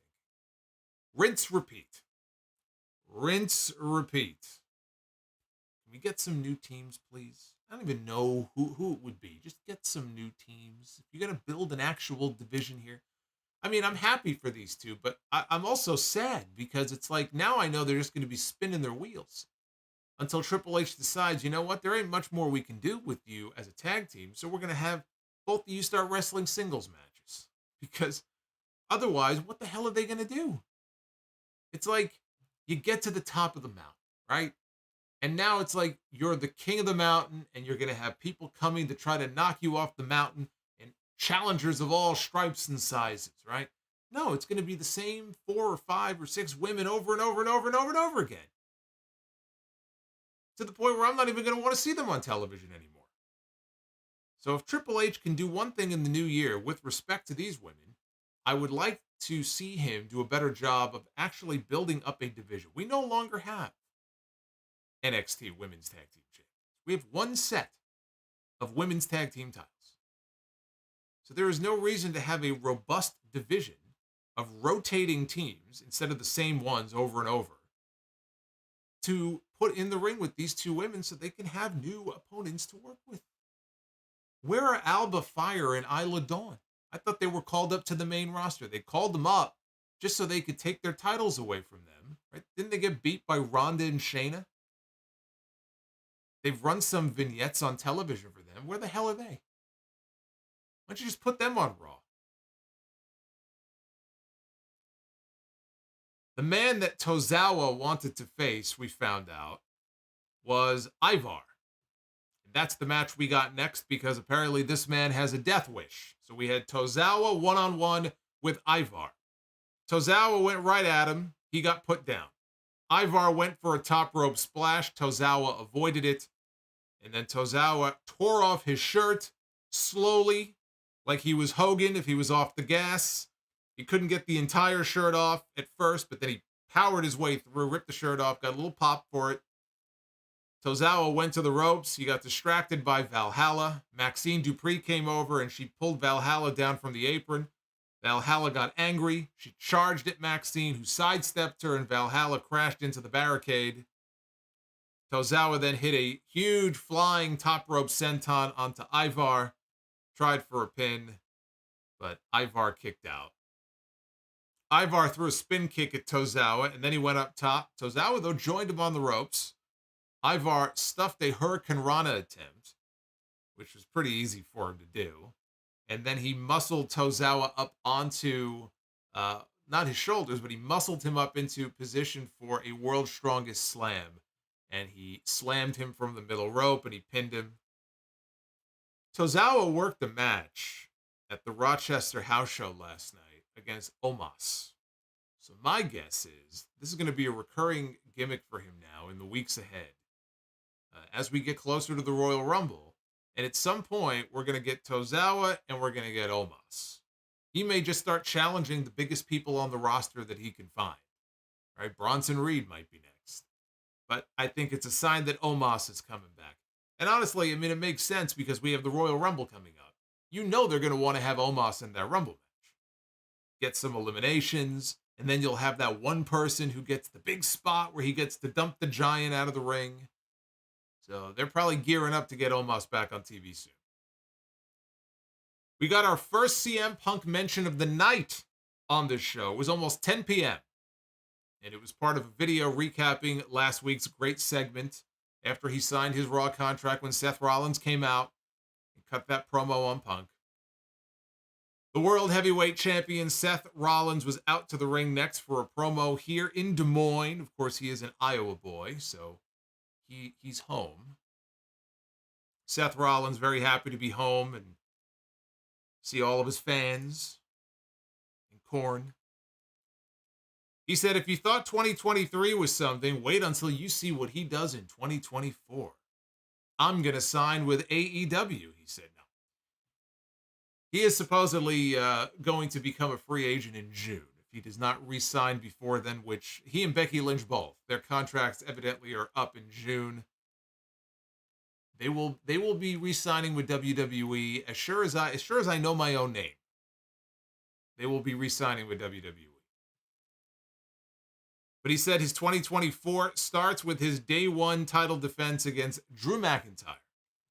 thinking. Rinse, repeat. Rinse, repeat. Can we get some new teams, please? I don't even know who it would be. Just get some new teams. If you're going to build an actual division here. I mean, I'm happy for these two, but I'm also sad because it's like now I know they're just going to be spinning their wheels until Triple H decides, you know what, there ain't much more we can do with you as a tag team, so we're going to have both of you start wrestling singles matches. Because otherwise, what the hell are they going to do? It's like you get to the top of the mountain, right? And now it's like you're the king of the mountain and you're going to have people coming to try to knock you off the mountain and challengers of all stripes and sizes, right? No, it's going to be the same 4 or 5 or 6 women over and over and over and over and over again. To the point where I'm not even going to want to see them on television anymore. So if Triple H can do one thing in the new year with respect to these women, I would like to see him do a better job of actually building up a division. We no longer have NXT Women's Tag Team Champions. We have one set of Women's Tag Team titles. So there is no reason to have a robust division of rotating teams instead of the same ones over and over to put in the ring with these two women so they can have new opponents to work with. Where are Alba Fire and Isla Dawn? I thought they were called up to the main roster. They called them up just so they could take their titles away from them. Right? Didn't they get beat by Ronda and Shayna? They've run some vignettes on television for them. Where the hell are they? Why don't you just put them on Raw? The man that Tozawa wanted to face, we found out, was Ivar. And that's the match we got next because apparently this man has a death wish. So we had Tozawa one-on-one with Ivar. Tozawa went right at him. He got put down. Ivar went for a top rope splash. Tozawa avoided it. And then Tozawa tore off his shirt slowly, like he was Hogan if he was off the gas. He couldn't get the entire shirt off at first, but then he powered his way through, ripped the shirt off, got a little pop for it. Tozawa went to the ropes. He got distracted by Valhalla. Maxine Dupree came over and she pulled Valhalla down from the apron. Valhalla got angry. She charged at Maxine, who sidestepped her, and Valhalla crashed into the barricade. Tozawa then hit a huge flying top rope senton onto Ivar. Tried for a pin, but Ivar kicked out. Ivar threw a spin kick at Tozawa, and then he went up top. Tozawa, though, joined him on the ropes. Ivar stuffed a Hurricane Rana attempt, which was pretty easy for him to do. And then he muscled Tozawa up onto, not his shoulders, but he muscled him up into position for a World's Strongest Slam. And he slammed him from the middle rope, and he pinned him. Tozawa worked a match at the Rochester House Show last night against Omos. So my guess is this is going to be a recurring gimmick for him now in the weeks ahead. As we get closer to the Royal Rumble, and at some point, we're going to get Tozawa and we're going to get Omos. He may just start challenging the biggest people on the roster that he can find. Right? Bronson Reed might be next. But I think it's a sign that Omos is coming back. And honestly, I mean, it makes sense because we have the Royal Rumble coming up. You know they're going to want to have Omos in that Rumble match. Get some eliminations, and then you'll have that one person who gets the big spot where he gets to dump the Giant out of the ring. So they're probably gearing up to get Omos back on TV soon. We got our first CM Punk mention of the night on this show. It was almost 10 p.m. And it was part of a video recapping last week's great segment after he signed his Raw contract when Seth Rollins came out and cut that promo on Punk. The World Heavyweight Champion Seth Rollins was out to the ring next for a promo here in Des Moines. Of course, he is an Iowa boy, so he's home. Seth Rollins very happy to be home and see all of his fans and Korn. He said, if you thought 2023 was something, wait until you see what he does in 2024. I'm going to sign with AEW, he said. No. He is supposedly going to become a free agent in June. If he does not re-sign before then, which he and Becky Lynch both, their contracts evidently are up in June. They will be re-signing with WWE as sure as I know my own name. They will be re-signing with WWE. But he said his 2024 starts with his day one title defense against Drew McIntyre.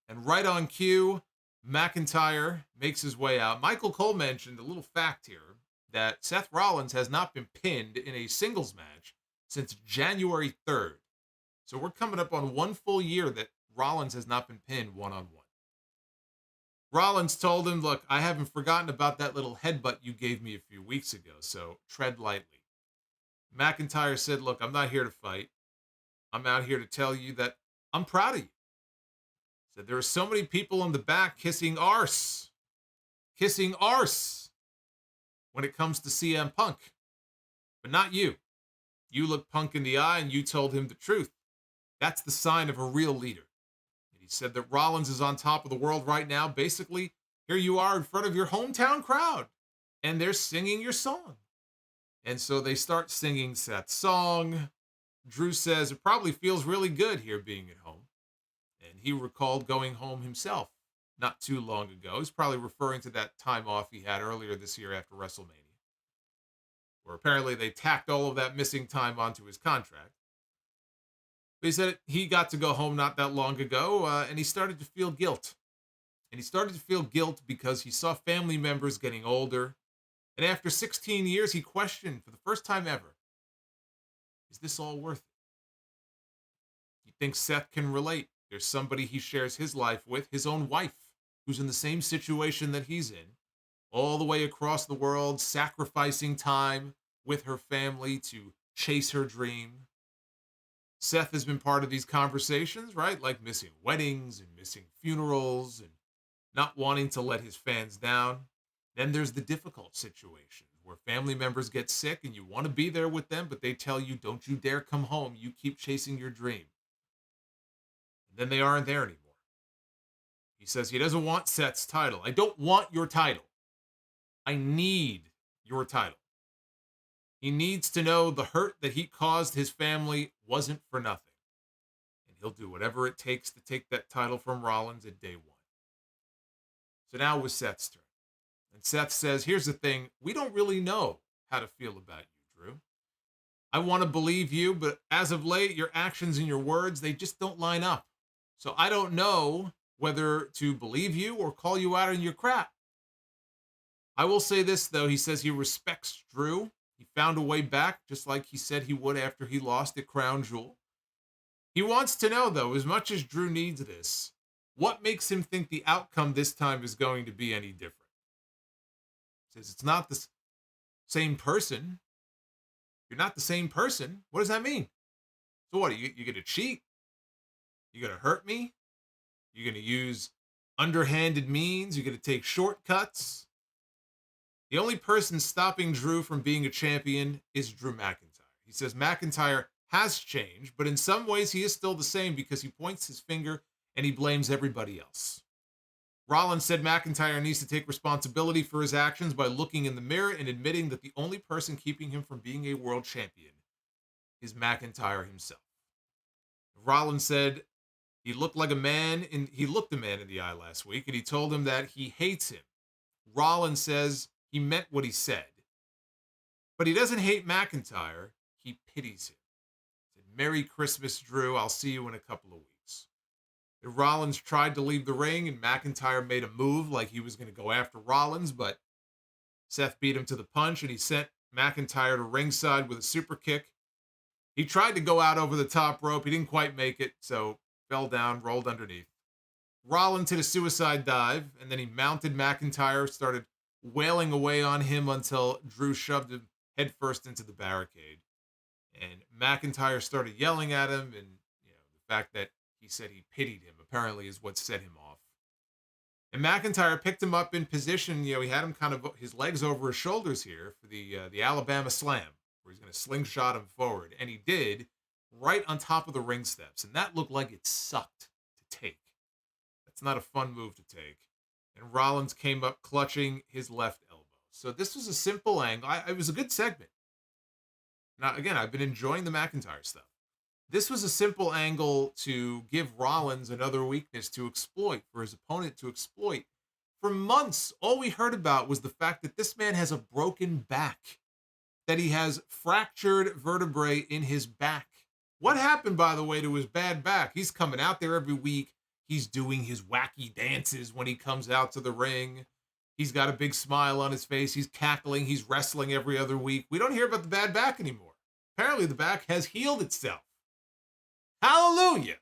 And right on cue, McIntyre makes his way out. Michael Cole mentioned a little fact here that Seth Rollins has not been pinned in a singles match since January 3rd. So we're coming up on 1 full year that Rollins has not been pinned one-on-one. Rollins told him, look, I haven't forgotten about that little headbutt you gave me a few weeks ago, so tread lightly. McIntyre said, look, I'm not here to fight. I'm out here to tell you that I'm proud of you. Said there are so many people in the back kissing arse when it comes to CM Punk, but not you. You looked Punk in the eye and you told him the truth. That's the sign of a real leader. And he said that Rollins is on top of the world right now. Basically, here you are in front of your hometown crowd, and they're singing your song. And so they start singing Seth's song. Drew says it probably feels really good here being at home. And he recalled going home himself not too long ago. He's probably referring to that time off he had earlier this year after WrestleMania, where apparently they tacked all of that missing time onto his contract. But he said he got to go home not that long ago, and he started to feel guilt. And he started to feel guilt because he saw family members getting older. And after 16 years, he questioned for the first time ever, is this all worth it? He thinks Seth can relate. There's somebody he shares his life with, his own wife, who's in the same situation that he's in, all the way across the world, sacrificing time with her family to chase her dream. Seth has been part of these conversations, right? Like missing weddings and missing funerals and not wanting to let his fans down. Then there's the difficult situations where family members get sick and you want to be there with them, but they tell you, don't you dare come home. You keep chasing your dream. And then they aren't there anymore. He says he doesn't want Seth's title. I don't want your title. I need your title. He needs to know the hurt that he caused his family wasn't for nothing. And he'll do whatever it takes to take that title from Rollins at day one. So now it was Seth's turn. And Seth says, here's the thing. We don't really know how to feel about you, Drew. I want to believe you, but as of late, your actions and your words, they just don't line up. So I don't know whether to believe you or call you out on your crap. I will say this, though. He says he respects Drew. He found a way back, just like he said he would after he lost at Crown Jewel. He wants to know, though, as much as Drew needs this, what makes him think the outcome this time is going to be any different? He says it's not the same person. You're not the same person. What does that mean? So what, you going to cheat? You going to hurt me? You going to use underhanded means? You going to take shortcuts? The only person stopping Drew from being a champion is Drew McIntyre. He says McIntyre has changed, but in some ways he is still the same because he points his finger and he blames everybody else. Rollins said McIntyre needs to take responsibility for his actions by looking in the mirror and admitting that the only person keeping him from being a world champion is McIntyre himself. Rollins said he looked a man in the eye last week, and he told him that he hates him. Rollins says he meant what he said, but he doesn't hate McIntyre. He pities him. He said, Merry Christmas, Drew. I'll see you in a couple of weeks. And Rollins tried to leave the ring, and McIntyre made a move like he was going to go after Rollins, but Seth beat him to the punch, and he sent McIntyre to ringside with a super kick. He tried to go out over the top rope. He didn't quite make it, so fell down, rolled underneath. Rollins hit a suicide dive, and then he mounted McIntyre, started wailing away on him until Drew shoved him headfirst into the barricade. And McIntyre started yelling at him, and the fact that he said he pitied him apparently is what set him off. And McIntyre picked him up in position. He had him kind of his legs over his shoulders here for the Alabama Slam, where he's going to slingshot him forward. And he did, right on top of the ring steps. And that looked like it sucked to take. That's not a fun move to take. And Rollins came up clutching his left elbow. So this was a simple angle. It was a good segment. Now, again, I've been enjoying the McIntyre stuff. This was a simple angle to give Rollins another weakness to exploit, for his opponent to exploit. For months, all we heard about was the fact that this man has a broken back, that he has fractured vertebrae in his back. What happened, by the way, to his bad back? He's coming out there every week. He's doing his wacky dances when he comes out to the ring. He's got a big smile on his face. He's cackling. He's wrestling every other week. We don't hear about the bad back anymore. Apparently, the back has healed itself. Hallelujah.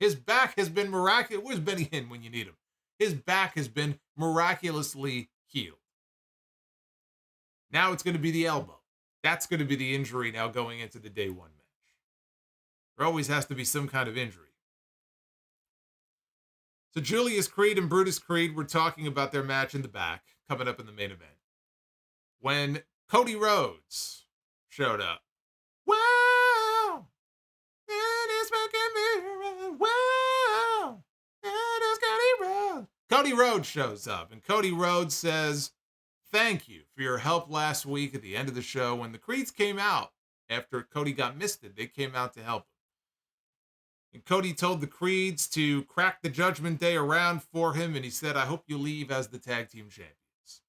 His back has been miraculous. Where's Benny Hinn when you need him? His back has been miraculously healed. Now it's going to be the elbow. That's going to be the injury now going into the day one match. There always has to be some kind of injury. So Julius Creed and Brutus Creed were talking about their match in the back coming up in the main event when Cody Rhodes showed up. Wow! It is fucking wow! It is Cody Rhodes. Cody Rhodes shows up, and Cody Rhodes says, "Thank you for your help last week at the end of the show." When the Creeds came out after Cody got misted, they came out to help him. And Cody told the Creeds to crack the Judgment Day around for him, and he said, "I hope you leave as the tag team champions."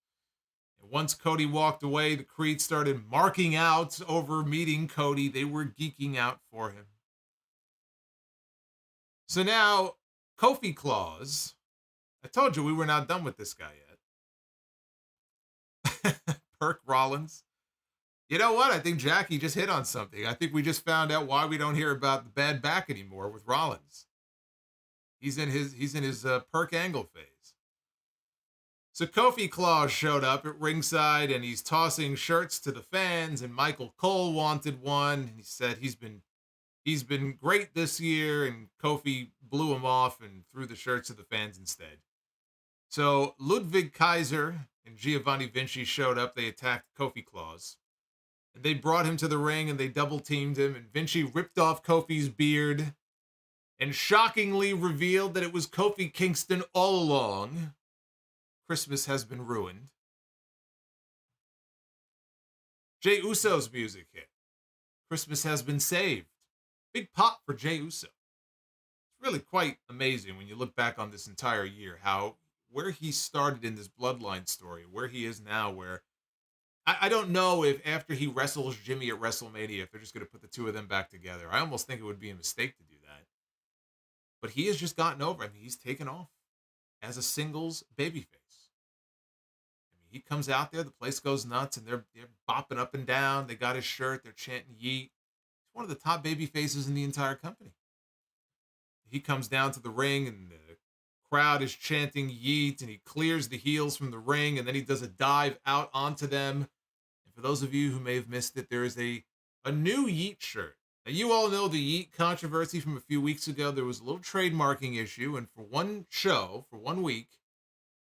And once Cody walked away, the Creeds started marking out over meeting Cody. They were geeking out for him. So now, Kofi Claus, I told you we were not done with this guy yet. Perk Rollins. You know what? I think Jackie just hit on something. I think we just found out why we don't hear about the bad back anymore with Rollins. He's in his Perk Angle phase. So Kofi Claus showed up at ringside, and he's tossing shirts to the fans, and Michael Cole wanted one. He said he's been great this year, and Kofi blew him off and threw the shirts to the fans instead. So Ludwig Kaiser and Giovanni Vinci showed up. They attacked Kofi Claus. They brought him to the ring, and they double-teamed him, and Vinci ripped off Kofi's beard and shockingly revealed that it was Kofi Kingston all along. Christmas has been ruined. Jey Uso's music hit. Christmas has been saved. Big pop for Jey Uso. It's really quite amazing when you look back on this entire year, where he started in this bloodline story, where he is now, where I don't know if after he wrestles Jimmy at WrestleMania, if they're just going to put the two of them back together. I almost think it would be a mistake to do that. But he has just gotten over. I mean, he's taken off as a singles babyface. I mean, he comes out there, the place goes nuts, and they're bopping up and down. They got his shirt. They're chanting yeet. He's one of the top babyfaces in the entire company. He comes down to the ring, and the crowd is chanting yeet, and he clears the heels from the ring, and then he does a dive out onto them. For those of you who may have missed it, there is a new Yeet shirt. Now, you all know the Yeet controversy from a few weeks ago. There was a little trademarking issue, and for one show, for 1 week,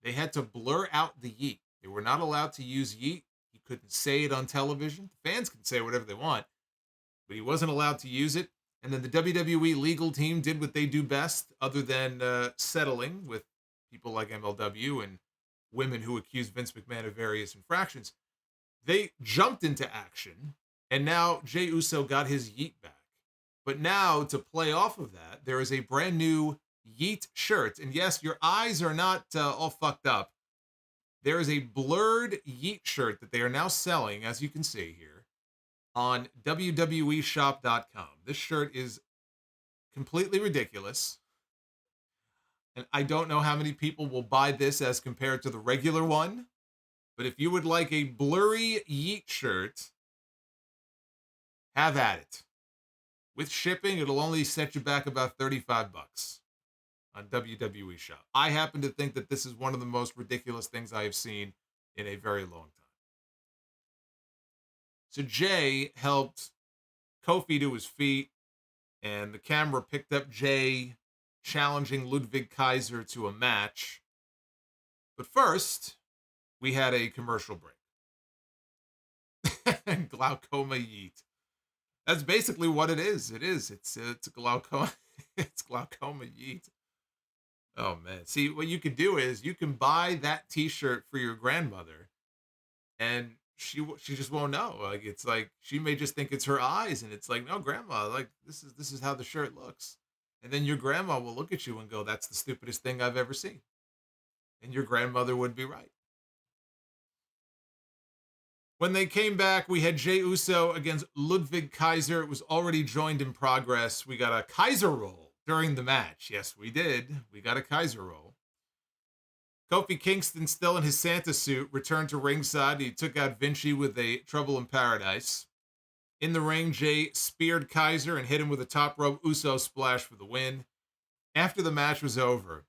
they had to blur out the Yeet. They were not allowed to use Yeet. He couldn't say it on television. The fans can say whatever they want, but he wasn't allowed to use it. And then the WWE legal team did what they do best, other than settling with people like MLW and women who accuse Vince McMahon of various infractions. They jumped into action, and now Jey Uso got his Yeet back. But now, to play off of that, there is a brand new Yeet shirt. And yes, your eyes are not all fucked up. There is a blurred Yeet shirt that they are now selling, as you can see here, on WWEshop.com. This shirt is completely ridiculous. And I don't know how many people will buy this as compared to the regular one. But if you would like a blurry Yeet shirt, have at it. With shipping, it'll only set you back about $35 on WWE Shop. I happen to think that this is one of the most ridiculous things I have seen in a very long time. So Jey helped Kofi to his feet, and the camera picked up Jey challenging Ludwig Kaiser to a match. But first, we had a commercial break. Glaucoma Yeet. That's basically what it is. It's glaucoma. It's glaucoma Yeet. Oh man. See, what you could do is you can buy that t-shirt for your grandmother, and she just won't know. Like, it's like she may just think it's her eyes, and it's like, no, grandma, like this is how the shirt looks. And then your grandma will look at you and go, that's the stupidest thing I've ever seen. And your grandmother would be right. When they came back, we had Jey Uso against Ludwig Kaiser. It was already joined in progress. We got a Kaiser roll during the match. Yes, we did. We got a Kaiser roll. Kofi Kingston, still in his Santa suit, returned to ringside. He took out Vinci with a Trouble in Paradise. In the ring, Jey speared Kaiser and hit him with a top rope Uso splash for the win. After the match was over,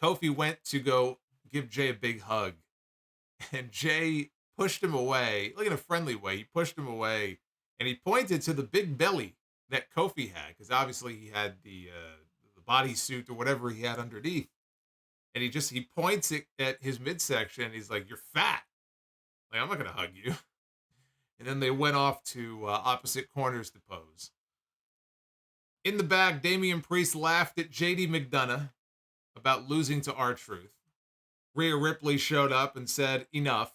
Kofi went to go give Jey a big hug. And Jey pushed him away, like in a friendly way. He pushed him away, and he pointed to the big belly that Kofi had, because obviously he had the bodysuit or whatever he had underneath. And he points it at his midsection. He's like, "You're fat. Like, I'm not gonna hug you." And then they went off to opposite corners to pose. In the back, Damian Priest laughed at JD McDonagh about losing to R-Truth. Rhea Ripley showed up and said, "Enough.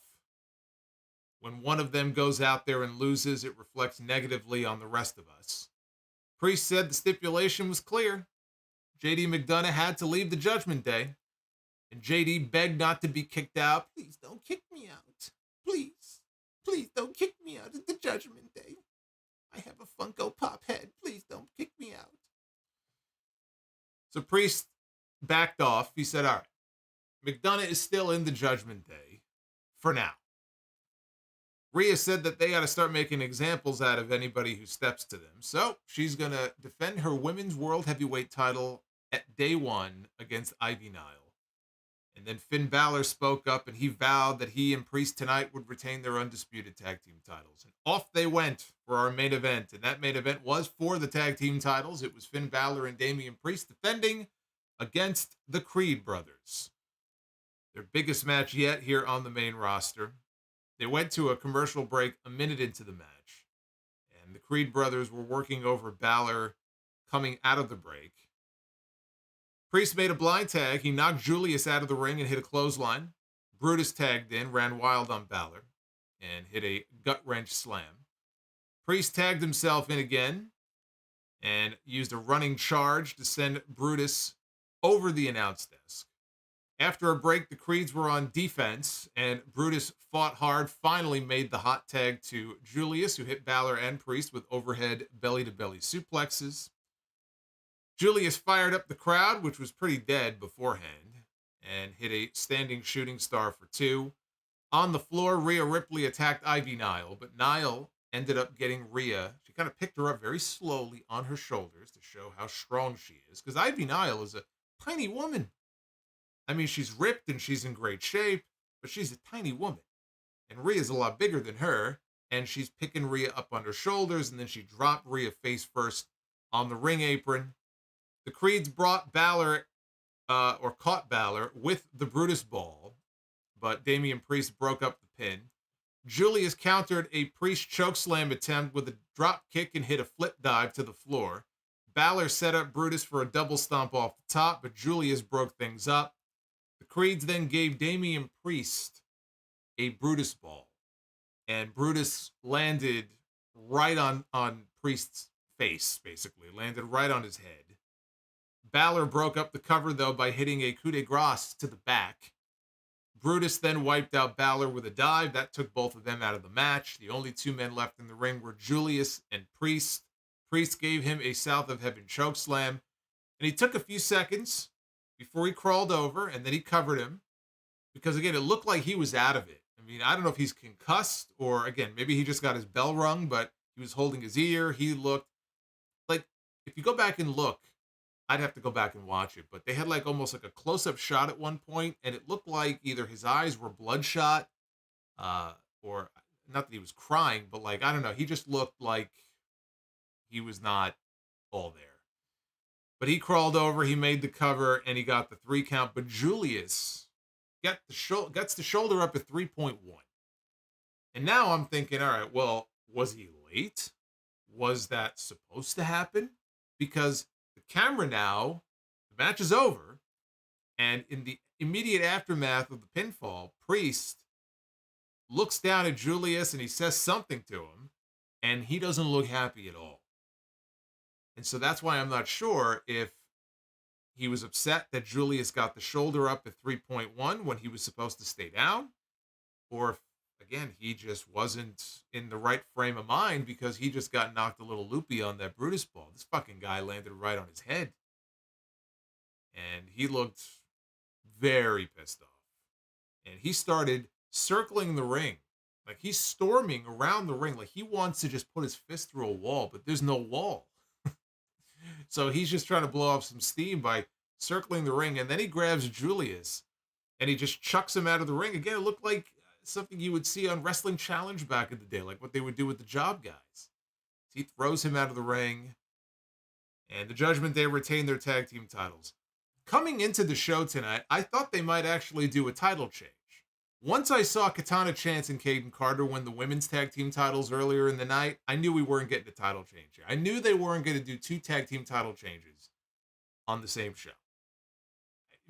When one of them goes out there and loses, it reflects negatively on the rest of us." Priest said the stipulation was clear. JD McDonagh had to leave the Judgment Day. And JD begged not to be kicked out. "Please don't kick me out. Please. Please don't kick me out at the Judgment Day. I have a Funko Pop head. Please don't kick me out." So Priest backed off. He said, "All right, McDonagh is still in the Judgment Day for now." Rhea said that they got to start making examples out of anybody who steps to them. So she's going to defend her Women's World Heavyweight title at day one against Ivy Nile. And then Finn Balor spoke up, and he vowed that he and Priest tonight would retain their undisputed tag team titles. And off they went for our main event. And that main event was for the tag team titles. It was Finn Balor and Damian Priest defending against the Creed brothers. Their biggest match yet here on the main roster. They went to a commercial break a minute into the match. And the Creed brothers were working over Balor coming out of the break. Priest made a blind tag. He knocked Julius out of the ring and hit a clothesline. Brutus tagged in, ran wild on Balor, and hit a gut-wrench slam. Priest tagged himself in again and used a running charge to send Brutus over the announce desk. After a break, the Creeds were on defense, and Brutus fought hard, finally made the hot tag to Julius, who hit Balor and Priest with overhead belly-to-belly suplexes. Julius fired up the crowd, which was pretty dead beforehand, and hit a standing shooting star for 2. On the floor, Rhea Ripley attacked Ivy Nile, but Nile ended up getting Rhea. She kind of picked her up very slowly on her shoulders to show how strong she is, because Ivy Nile is a tiny woman. I mean, she's ripped and she's in great shape, but she's a tiny woman. And Rhea's a lot bigger than her, and she's picking Rhea up on her shoulders, and then she dropped Rhea face first on the ring apron. The Creeds brought Balor, caught Balor with the Brutus Ball, but Damian Priest broke up the pin. Julius countered a Priest chokeslam attempt with a drop kick and hit a flip dive to the floor. Balor set up Brutus for a double stomp off the top, but Julius broke things up. The Creeds then gave Damian Priest a Brutus Ball, and Brutus landed right on Priest's face, basically. Landed right on his head. Balor broke up the cover, though, by hitting a coup de grace to the back. Brutus then wiped out Balor with a dive. That took both of them out of the match. The only 2 men left in the ring were Julius and Priest. Priest gave him a South of Heaven chokeslam, and he took a few seconds before he crawled over, and then he covered him, because, again, it looked like he was out of it. I mean, I don't know if he's concussed, or, again, maybe he just got his bell rung, but he was holding his ear. He looked like, if you go back and look, I'd have to go back and watch it, but they had like almost like a close-up shot at one point, and it looked like either his eyes were bloodshot, or not that he was crying, but like, I don't know, he just looked like he was not all there. But he crawled over, he made the cover, and he got the 3 count. But Julius gets the shoulder up at 3.1. And now I'm thinking, all right, well, was he late? Was that supposed to happen? Because the camera now, the match is over, and in the immediate aftermath of the pinfall, Priest looks down at Julius and he says something to him, and he doesn't look happy at all. And so that's why I'm not sure if he was upset that Julius got the shoulder up at 3.1 when he was supposed to stay down, or if, again, he just wasn't in the right frame of mind because he just got knocked a little loopy on that Brutus ball. This fucking guy landed right on his head. And he looked very pissed off. And he started circling the ring. Like, he's storming around the ring. Like, he wants to just put his fist through a wall, but there's no wall. So he's just trying to blow off some steam by circling the ring. And then he grabs Julius and he just chucks him out of the ring. Again, it looked like something you would see on Wrestling Challenge back in the day, like what they would do with the job guys. He throws him out of the ring. And the Judgment Day retain their tag team titles. Coming into the show tonight, I thought they might actually do a title change. Once I saw Katana Chance and Kayden Carter win the women's tag team titles earlier in the night, I knew we weren't getting a title change here. I knew they weren't going to do 2 tag team title changes on the same show.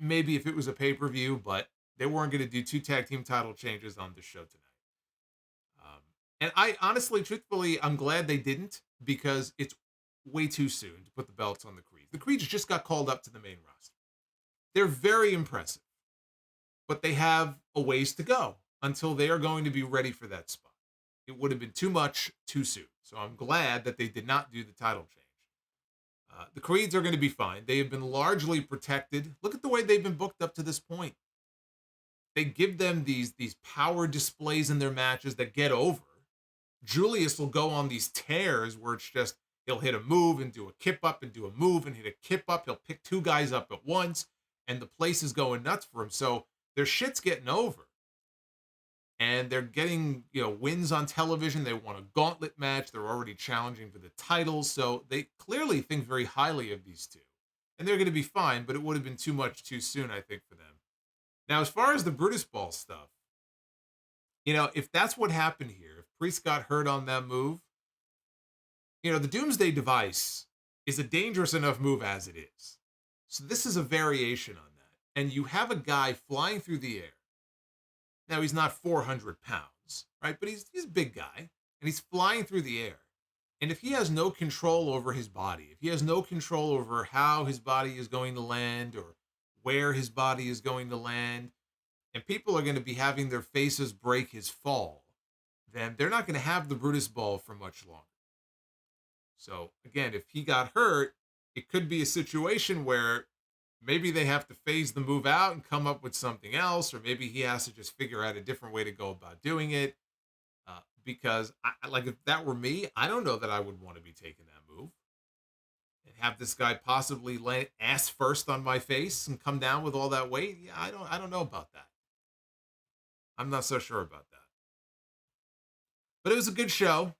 Maybe if it was a pay-per-view, but they weren't going to do 2 tag team title changes on this show tonight. And I honestly, truthfully, I'm glad they didn't, because it's way too soon to put the belts on the Creeds. The Creeds just got called up to the main roster. They're very impressive, but they have a ways to go until they are going to be ready for that spot. It would have been too much too soon. So I'm glad that they did not do the title change. The Creeds are going to be fine. They have been largely protected. Look at the way they've been booked up to this point. They give them these power displays in their matches that get over. Julius will go on these tears where it's just, he'll hit a move and do a kip up and do a move and hit a kip up. He'll pick 2 guys up at once. And the place is going nuts for him. So their shit's getting over. And they're getting, wins on television. They won a gauntlet match. They're already challenging for the titles. So they clearly think very highly of these 2. And they're going to be fine, but it would have been too much too soon, I think, for them. Now, as far as the Brutus Ball stuff, if that's what happened here, if Priest got hurt on that move, the Doomsday Device is a dangerous enough move as it is. So this is a variation on that. And you have a guy flying through the air. Now, he's not 400 pounds, right? But he's a big guy. And he's flying through the air. And if he has no control over his body, if he has no control over how his body is going to land or where his body is going to land, and people are going to be having their faces break his fall, then they're not going to have the Brutus Ball for much longer. So, again, if he got hurt, it could be a situation where maybe they have to phase the move out and come up with something else, or maybe he has to just figure out a different way to go about doing it. Because, if that were me, I don't know that I would want to be taking that move. And have this guy possibly land ass first on my face and come down with all that weight. Yeah, I don't know about that. I'm not so sure about that. But it was a good show.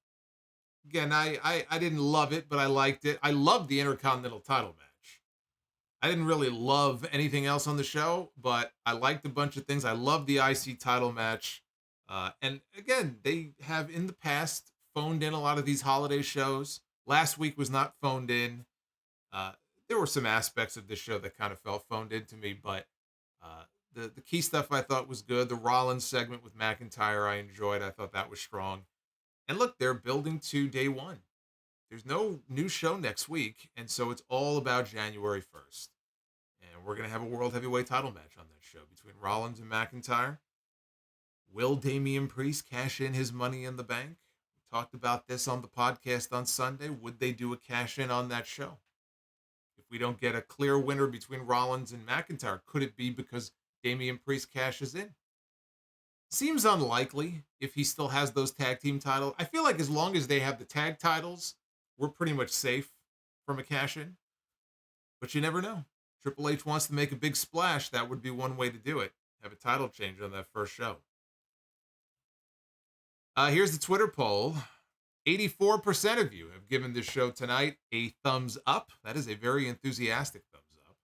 Again, I didn't love it, but I liked it. I loved the Intercontinental title match. I didn't really love anything else on the show, but I liked a bunch of things. I loved the IC title match. And again, they have in the past phoned in a lot of these holiday shows. Last week was not phoned in. There were some aspects of this show that kind of felt phoned in to me, but the key stuff I thought was good. The Rollins segment with McIntyre I enjoyed. I thought that was strong. And look, they're building to day 1. There's no new show next week, and so it's all about January 1st. And we're going to have a World Heavyweight title match on that show between Rollins and McIntyre. Will Damian Priest cash in his Money in the Bank? We talked about this on the podcast on Sunday. Would they do a cash in on that show? If we don't get a clear winner between Rollins and McIntyre, could it be because Damian Priest cashes in? Seems unlikely if he still has those tag team titles. I feel like as long as they have the tag titles, we're pretty much safe from a cash in. But you never know. Triple H wants to make a big splash. That would be one way to do it. Have a title change on that first show. Here's the Twitter poll. 84% of you have given this show tonight a thumbs up. That is a very enthusiastic thumbs up.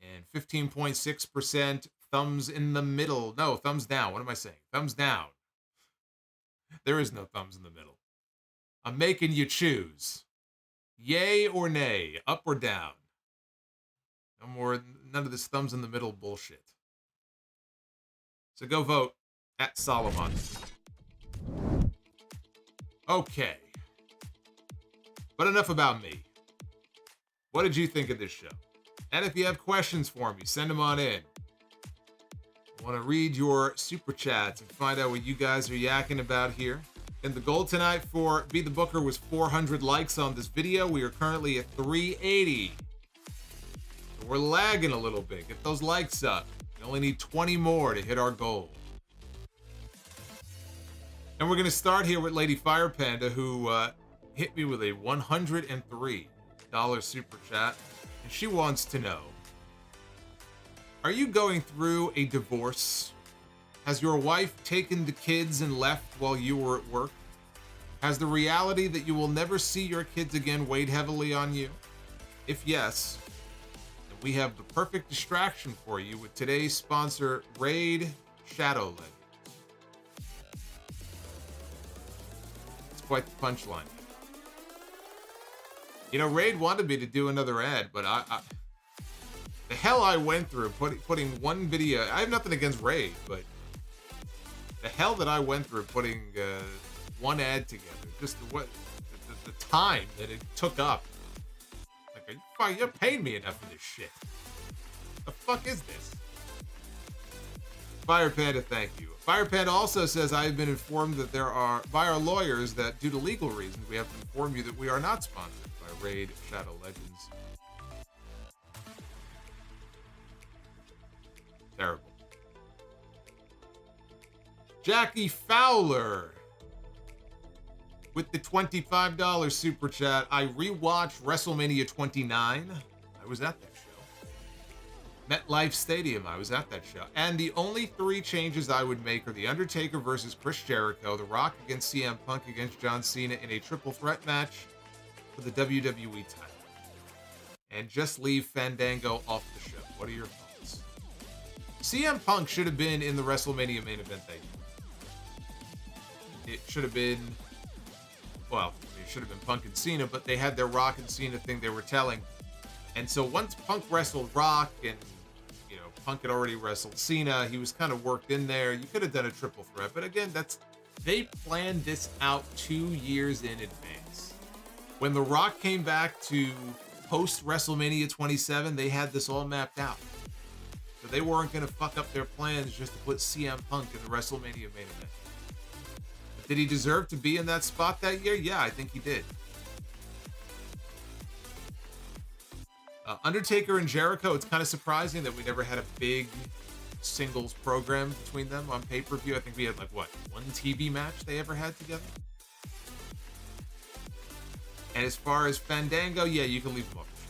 And 15.6% thumbs in the middle. No, thumbs down. What am I saying? Thumbs down. There is no thumbs in the middle. I'm making you choose. Yay or nay, up or down. No more, none of this thumbs in the middle bullshit. So go vote. at Solomonster. Okay. But enough about me. What did you think of this show? And if you have questions for me, send them on in. I want to read your super chats and find out what you guys are yakking about here. And the goal tonight for Be the Booker was 400 likes on this video. We are currently at 380. So we're lagging a little bit. Get those likes up. We only need 20 more to hit our goal. And we're going to start here with Lady Fire Panda, who hit me with a $103 super chat. And she wants to know, are you going through a divorce? Has your wife taken the kids and left while you were at work? Has the reality that you will never see your kids again weighed heavily on you? If yes, then we have the perfect distraction for you with today's sponsor, Raid Shadow Legends. It's quite the punchline. You know, Raid wanted me to do another ad, but the hell I went through putting one video. I have nothing against Raid, but the hell that I went through putting one ad together, just the time that it took up. Like, you're paying me enough for this shit. The fuck is this? Fire Panda, thank you. Fire Panda also says, I have been informed that by our lawyers, that due to legal reasons, we have to inform you that we are not sponsored by Raid Shadow Legends. Terrible. Jackie Fowler with the $25 super chat. I rewatched WrestleMania 29. I was at that show. MetLife Stadium. I was at that show. And the only 3 changes I would make are The Undertaker versus Chris Jericho, The Rock against CM Punk against John Cena in a triple threat match for the WWE title. And just leave Fandango off the show. What are your thoughts? CM Punk should have been in the WrestleMania main event that year. It should have been, well, it should have been Punk and Cena, but they had their Rock and Cena thing they were telling. And so once Punk wrestled Rock and, you know, Punk had already wrestled Cena, he was kind of worked in there. You could have done a triple threat, but again, they planned this out 2 years in advance. When The Rock came back to post WrestleMania 27, they had this all mapped out. So they weren't going to fuck up their plans just to put CM Punk in the WrestleMania main event. Did he deserve to be in that spot that year? Yeah, I think he did. Undertaker and Jericho, it's kind of surprising that we never had a big singles program between them on pay-per-view. I think we had, like, what, one TV match they ever had together? And as far as Fandango, yeah, you can leave them off the show.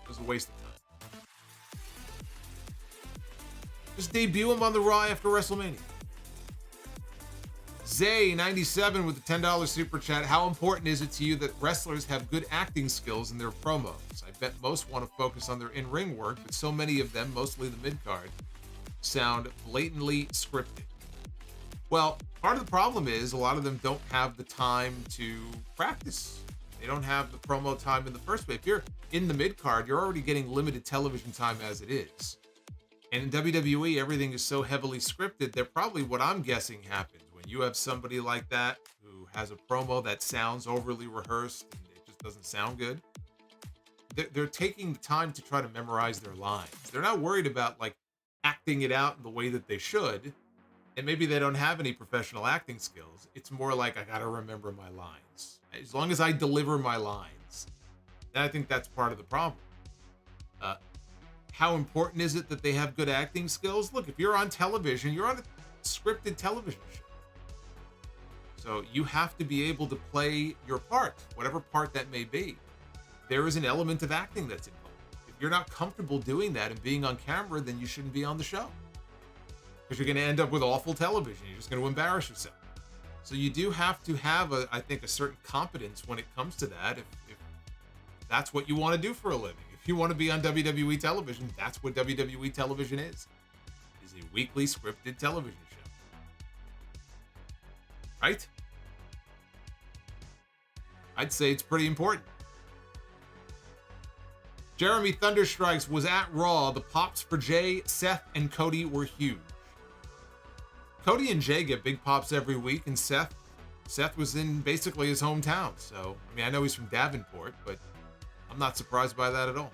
It was a waste of time. Just debut him on the Raw after WrestleMania. Zay97 with the $10 super chat. How important is it to you that wrestlers have good acting skills in their promos? I bet most want to focus on their in-ring work, but so many of them, mostly the mid-card, sound blatantly scripted. Well, part of the problem is a lot of them don't have the time to practice. They don't have the promo time in the first place. If you're in the mid-card, you're already getting limited television time as it is. And in WWE, everything is so heavily scripted that probably what I'm guessing happens when you have somebody like that who has a promo that sounds overly rehearsed and it just doesn't sound good. They're taking the time to try to memorize their lines. They're not worried about, like, acting it out in the way that they should. And maybe they don't have any professional acting skills. It's more like, I gotta remember my lines. As long as I deliver my lines, then I think that's part of the problem. How important is it that they have good acting skills? Look, if you're on television, you're on a scripted television show. So you have to be able to play your part, whatever part that may be. There is an element of acting that's involved. If you're not comfortable doing that and being on camera, then you shouldn't be on the show. Because you're going to end up with awful television. You're just going to embarrass yourself. So you do have to have, a certain competence when it comes to that. If that's what you want to do for a living. If you want to be on WWE television, that's what WWE television is a weekly scripted television show. Right? I'd say it's pretty important. Jeremy Thunderstrikes was at Raw. The pops for Jey, Seth, and Cody were huge. Cody and Jey get big pops every week, and Seth was in basically his hometown. So, I mean, I know he's from Davenport, but I'm not surprised by that at all.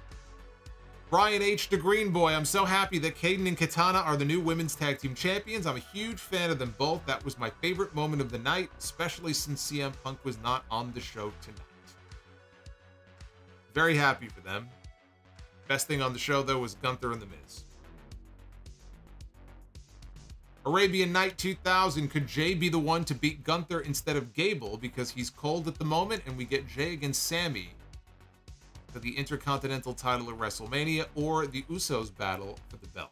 Brian H. the Green Boy, I'm so happy that Kayden and Katana are the new women's tag team champions. I'm a huge fan of them both. That was my favorite moment of the night, especially since CM Punk was not on the show tonight. Very happy for them. Best thing on the show, though, was Gunther and the MIZ. Arabian Night 2000, could Jey be the one to beat Gunther instead of Gable because he's cold at the moment and we get Jey against Sami for the Intercontinental title at WrestleMania, or the Usos battle for the belt?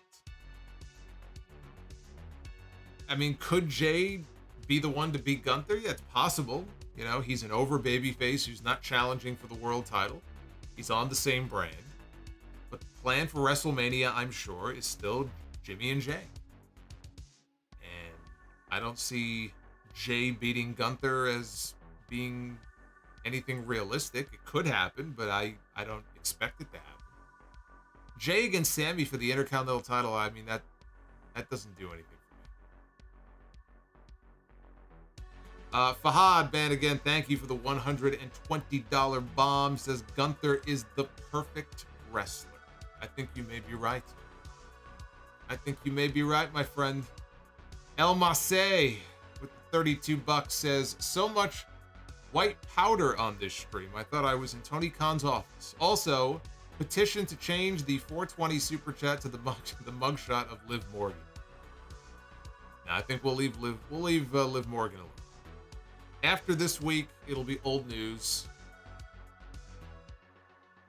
I mean, could Jey be the one to beat Gunther? Yeah, it's possible. You know, he's an over babyface who's not challenging for the world title. He's on the same brand. But the plan for WrestleMania, I'm sure, is still Jimmy and Jey. And I don't see Jey beating Gunther as being anything realistic. It could happen, but I don't expect it to happen. Jey against Sami for the Intercontinental title, I mean, that doesn't do anything for me. Fahad, band again, thank you for the $120 bomb. Says Gunther is the perfect wrestler. I think you may be right. My friend. El Masay with the $32 says, so much white powder on this stream. I thought I was in Tony Khan's office. Also, petition to change the 420 super chat to the mugshot of Liv Morgan. Now, I think we'll leave Liv Morgan alone. After this week, it'll be old news.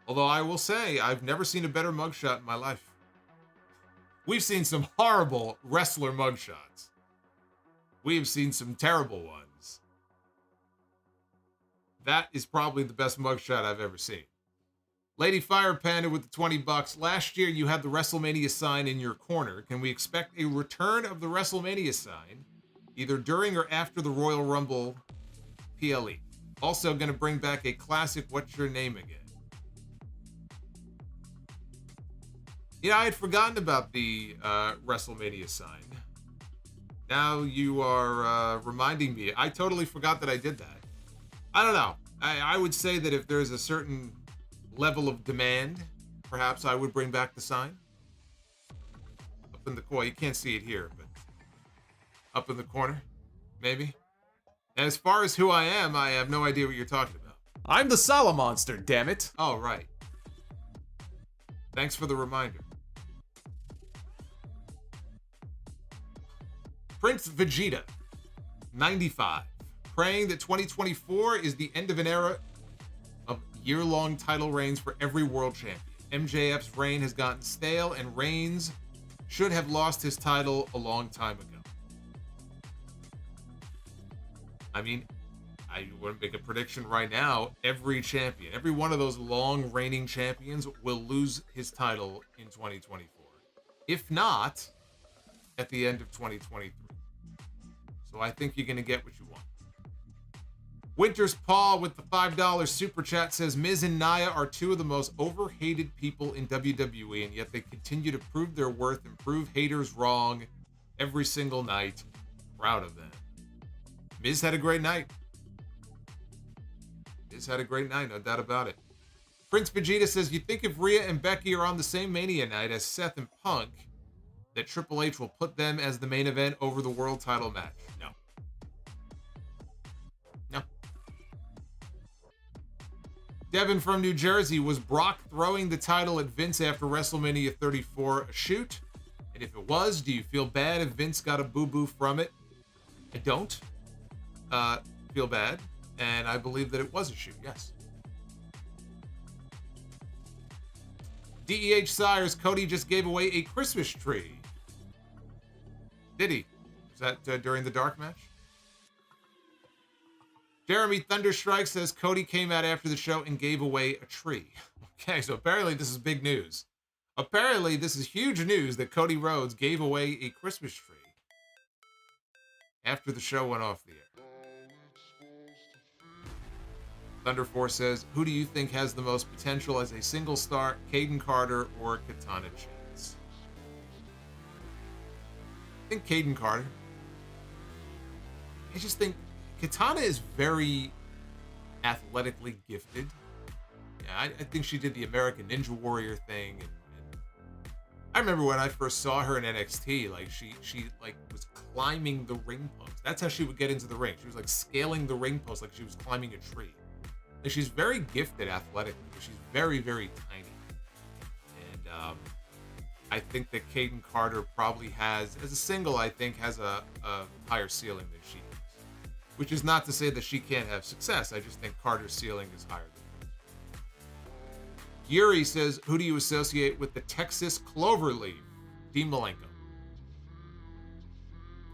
Although I will say, I've never seen a better mugshot in my life. We've seen some horrible wrestler mugshots. We've seen some terrible ones. That is probably the best mugshot I've ever seen. Lady Fire Panda with the $20. Last year, you had the WrestleMania sign in your corner. Can we expect a return of the WrestleMania sign, either during or after the Royal Rumble PLE? Also, going to bring back a classic What's Your Name Again? You know, I had forgotten about the WrestleMania sign. Now you are reminding me. I totally forgot that I did that. I don't know. I would say that if there's a certain level of demand, perhaps I would bring back the sign. Up in the corner. You can't see it here, but up in the corner, maybe. And as far as who I am, I have no idea what you're talking about. I'm the Solomonster, damn it. Oh, right. Thanks for the reminder. Prince Vegeta, 95. Praying that 2024 is the end of an era of year-long title reigns for every world champion. MJF's reign has gotten stale, and Reigns should have lost his title a long time ago. I mean, I want to make a prediction right now. Every champion, every one of those long reigning champions will lose his title in 2024. If not, at the end of 2023. So I think you're going to get what you want. Winter's Paw with the $5 super chat says, Miz and Nia are two of the most overhated people in WWE, and yet they continue to prove their worth and prove haters wrong every single night. Proud of them. Miz had a great night. No doubt about it. Prince Vegeta says, you think if Rhea and Becky are on the same Mania night as Seth and Punk, that Triple H will put them as the main event over the world title match? No. Devin from New Jersey, was Brock throwing the title at Vince after WrestleMania 34 a shoot? And if it was, do you feel bad if Vince got a boo-boo from it? I don't feel bad, and I believe that it was a shoot, yes. DEH Sires, Cody just gave away a Christmas tree. Did he? Was that during the dark match? Jeremy Thunderstrike says Cody came out after the show and gave away a tree. Okay, so apparently this is big news. Apparently this is huge news that Cody Rhodes gave away a Christmas tree after the show went off the air. Thunderforce says, who do you think has the most potential as a single star, Kayden Carter or Katana Chance? I think Kayden Carter. I just think Katana is very athletically gifted. Yeah, I think she did the American Ninja Warrior thing, and I remember when I first saw her in NXT, like she like was climbing the ring post. That's how she would get into the ring. She was like scaling the ring post like she was climbing a tree. And she's very gifted athletically, but she's very, very tiny. And I think that Kayden Carter probably has, as a single, I think has a higher ceiling than she does. Which is not to say that she can't have success. I just think Carter's ceiling is higher than hers. Yuri says, who do you associate with the Texas Cloverleaf? Dean Malenko.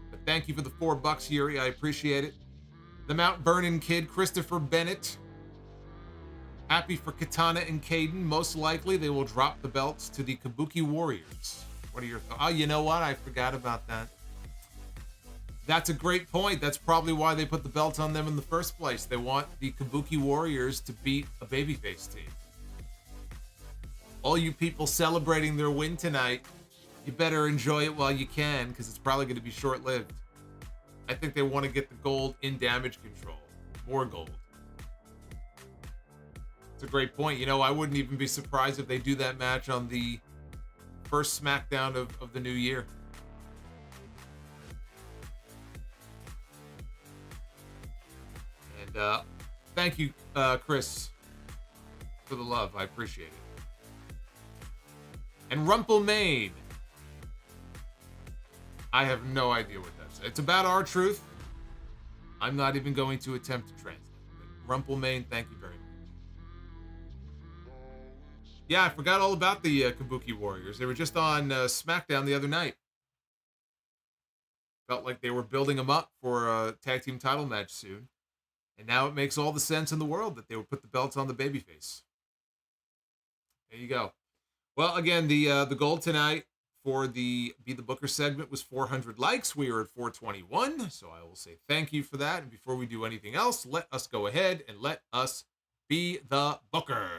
But thank you for the $4, Yuri. I appreciate it. The Mount Vernon kid, Christopher Bennett. Happy for Katana and Kayden. Most likely they will drop the belts to the Kabuki Warriors. What are your thoughts? Oh, you know what? I forgot about that. That's a great point. That's probably why they put the belts on them in the first place. They want the Kabuki Warriors to beat a babyface team. All you people celebrating their win tonight, you better enjoy it while you can, because it's probably going to be short-lived. I think they want to get the gold in damage control. More gold. It's a great point. You know, I wouldn't even be surprised if they do that match on the first SmackDown of the new year. And thank you, Chris, for the love. I appreciate it. And Rumpelmaid. I have no idea what that's. It's about our truth. I'm not even going to attempt to translate. But Rumpelmaid, thank you very much. Yeah, I forgot all about the Kabuki Warriors. They were just on SmackDown the other night. Felt like they were building them up for a tag team title match soon. And now it makes all the sense in the world that they would put the belts on the babyface. There you go. Well, again, the goal tonight for the Be the Booker segment was 400 likes. We are at 421, so I will say thank you for that. And before we do anything else, let us go ahead and let us be the Booker.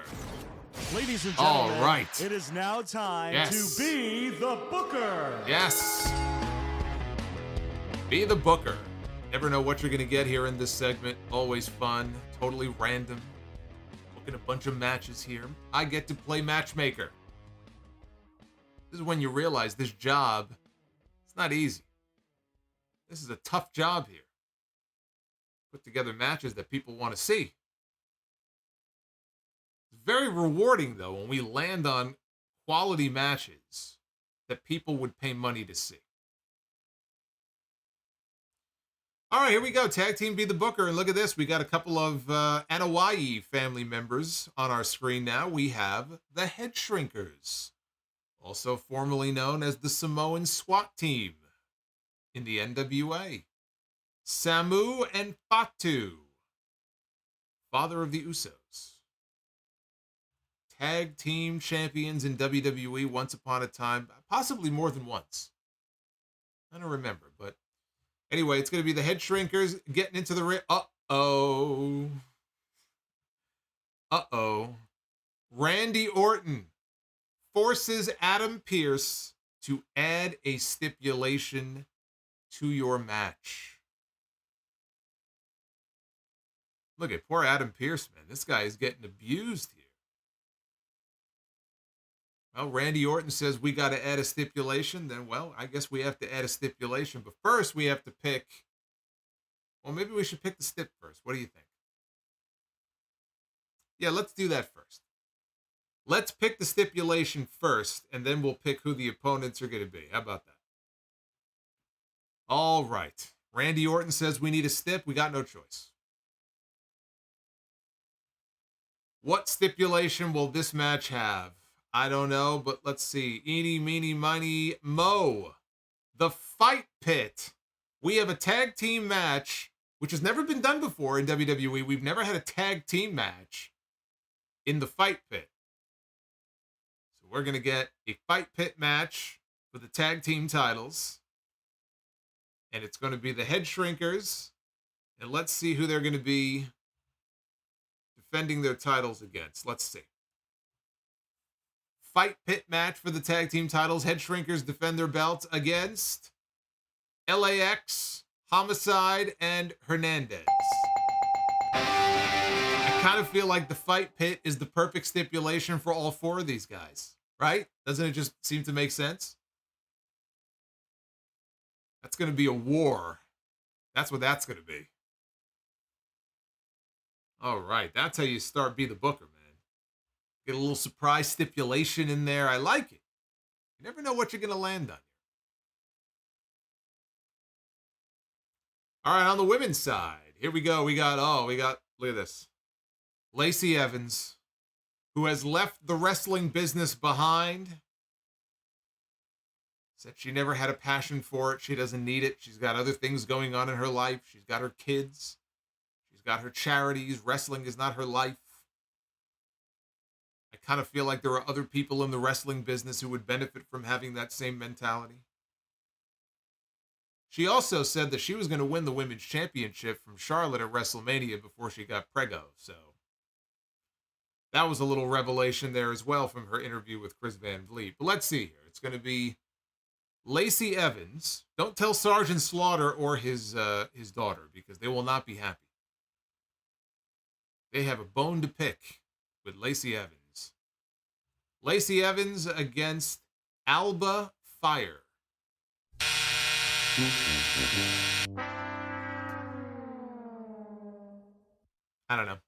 Ladies and gentlemen, all right. It is now time to be the Booker. Yes. Be the Booker. Never know what you're going to get here in this segment. Always fun, totally random. Booking a bunch of matches here. I get to play matchmaker. This is when you realize this job, it's not easy. This is a tough job here. Put together matches that people want to see. It's very rewarding, though, when we land on quality matches that people would pay money to see. All right, here we go. Tag Team Be the Booker. And look at this. We got a couple of Anoa'i family members on our screen now. We have the Head Shrinkers, also formerly known as the Samoan SWAT Team in the NWA. Samu and Fatu, father of the Usos. Tag Team Champions in WWE once upon a time, possibly more than once. I don't remember, but anyway, it's going to be the Head Shrinkers getting into the ring. Uh-oh. Randy Orton forces Adam Pearce to add a stipulation to your match. Look at poor Adam Pearce, man. This guy is getting abused here. Well, Randy Orton says we got to add a stipulation. Then, well, I guess we have to add a stipulation. But first, we have to pick. Well, maybe we should pick the stip first. What do you think? Yeah, let's do that first. Let's pick the stipulation first, and then we'll pick who the opponents are going to be. How about that? All right. Randy Orton says we need a stip. We got no choice. What stipulation will this match have? I don't know, but let's see. Eeny, meeny, miny, mo. The Fight Pit. We have a tag team match, which has never been done before in WWE. We've never had a tag team match in the Fight Pit. So we're going to get a Fight Pit match for the tag team titles. And it's going to be the Head Shrinkers. And let's see who they're going to be defending their titles against. Let's see. Fight Pit match for the tag team titles. Head Shrinkers defend their belts against LAX, Homicide and Hernandez. I kind of feel like the fight pit is the perfect stipulation for all four of these guys, right? Doesn't it just seem to make sense? That's going to be a war. That's what that's going to be. All right, that's how you start Be the Booker, man. Get a little surprise stipulation in there. I like it. You never know what you're going to land on. All right, on the women's side, here we go. We got, look at this. Lacey Evans, who has left the wrestling business behind. Said she never had a passion for it. She doesn't need it. She's got other things going on in her life. She's got her kids. She's got her charities. Wrestling is not her life. I kind of feel like there are other people in the wrestling business who would benefit from having that same mentality. She also said that she was going to win the women's championship from Charlotte at WrestleMania before she got preggo. So that was a little revelation there as well from her interview with Chris Van Vliet. But let's see here. It's going to be Lacey Evans. Don't tell Sergeant Slaughter or his daughter, because they will not be happy. They have a bone to pick with Lacey Evans. Lacey Evans against Alba Fire. I don't know.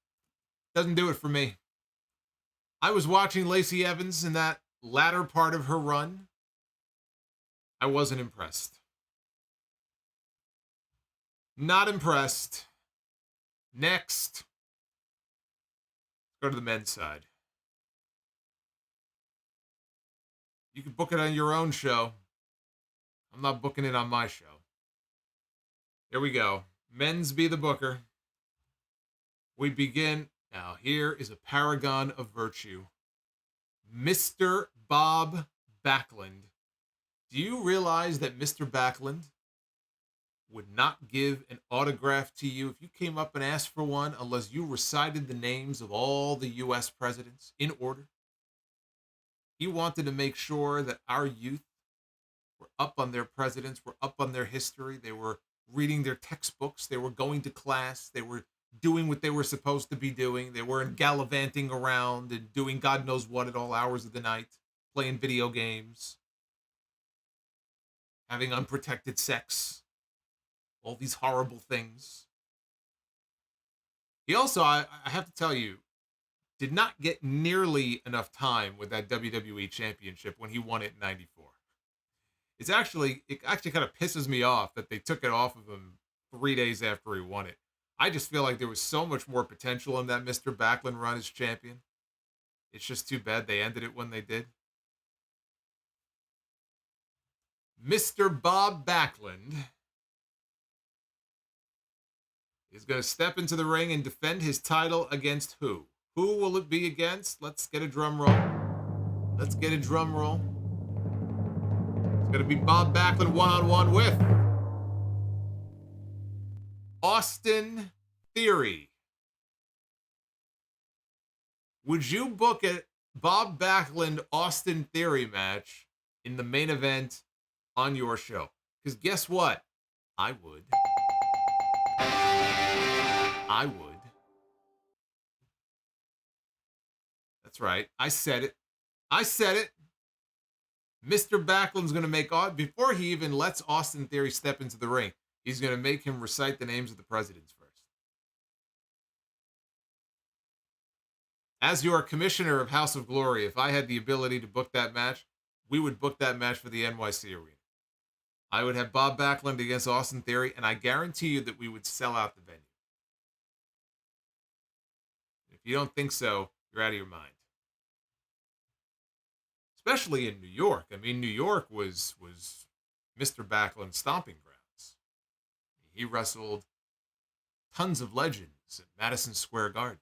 Doesn't do it for me. I was watching Lacey Evans in that latter part of her run. I wasn't impressed. Not impressed. Next. Go to the men's side. You can book it on your own show. I'm not booking it on my show. Here we go. Men's Be the Booker. We begin. Now, here is a paragon of virtue. Mr. Bob Backlund. Do you realize that Mr. Backlund would not give an autograph to you if you came up and asked for one unless you recited the names of all the U.S. presidents in order? He wanted to make sure that our youth were up on their presidents, were up on their history. They were reading their textbooks. They were going to class. They were doing what they were supposed to be doing. They weren't gallivanting around and doing God knows what at all hours of the night, playing video games, having unprotected sex, all these horrible things. He also, I have to tell you, did not get nearly enough time with that WWE Championship when he won it in '94. It actually kind of pisses me off that they took it off of him 3 days after he won it. I just feel like there was so much more potential in that Mr. Backlund run as champion. It's just too bad they ended it when they did. Mr. Bob Backlund is going to step into the ring and defend his title against who? Who will it be against? Let's get a drum roll. Let's get a drum roll. It's going to be Bob Backlund one-on-one with Austin Theory. Would you book a Bob Backlund Austin Theory match in the main event on your show? Because guess what? I would. I would. That's right. I said it. I said it. Mr. Backlund's going to make, before he even lets Austin Theory step into the ring, he's going to make him recite the names of the presidents first. As your commissioner of House of Glory, if I had the ability to book that match, we would book that match for the NYC Arena. I would have Bob Backlund against Austin Theory, and I guarantee you that we would sell out the venue. If you don't think so, you're out of your mind. Especially in New York. I mean, New York was Mr. Backlund's stomping grounds. He wrestled tons of legends at Madison Square Garden.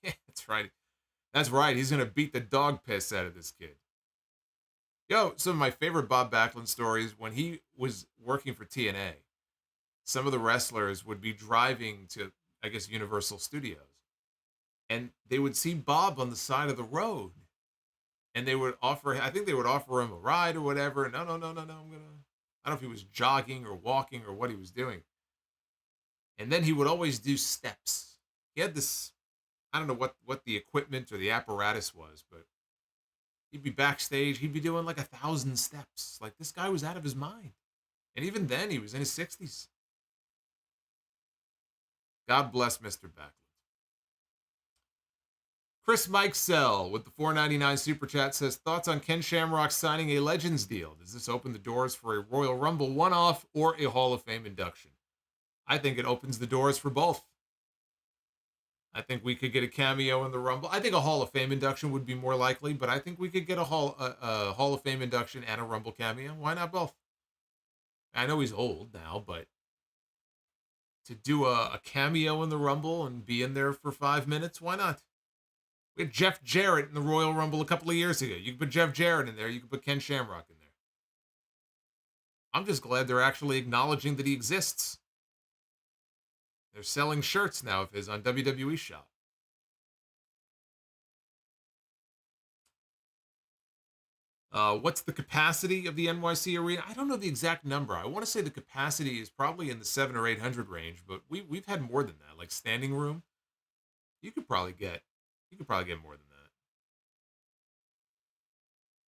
Yeah, that's right. That's right. He's going to beat the dog piss out of this kid. Yo, some of my favorite Bob Backlund stories, when he was working for TNA, some of the wrestlers would be driving to, I guess, Universal Studios. And they would see Bob on the side of the road. and they would offer, I think they would offer him a ride or whatever. No, I don't know if he was jogging or walking or what he was doing. And then he would always do steps. He had this, I don't know what the equipment or the apparatus was, but he'd be backstage. He'd be doing like 1,000 steps. Like, this guy was out of his mind. And even then, he was in his 60s. God bless Mr. Backlund. Chris Mikesell with the $4.99 Super Chat says, thoughts on Ken Shamrock signing a Legends deal? Does this open the doors for a Royal Rumble one-off or a Hall of Fame induction? I think it opens the doors for both. I think we could get a cameo in the Rumble. I think a Hall of Fame induction would be more likely, but I think we could get a Hall of Fame induction and a Rumble cameo. Why not both? I know he's old now, but to do a cameo in the Rumble and be in there for 5 minutes, why not? We had Jeff Jarrett in the Royal Rumble a couple of years ago. You could put Jeff Jarrett in there. You could put Ken Shamrock in there. I'm just glad they're actually acknowledging that he exists. They're selling shirts now of his on WWE Shop. What's the capacity of the NYC Arena? I don't know the exact number. I want to say the capacity is probably in the 700 or 800 range, but we've had more than that. Like standing room, you could probably get more than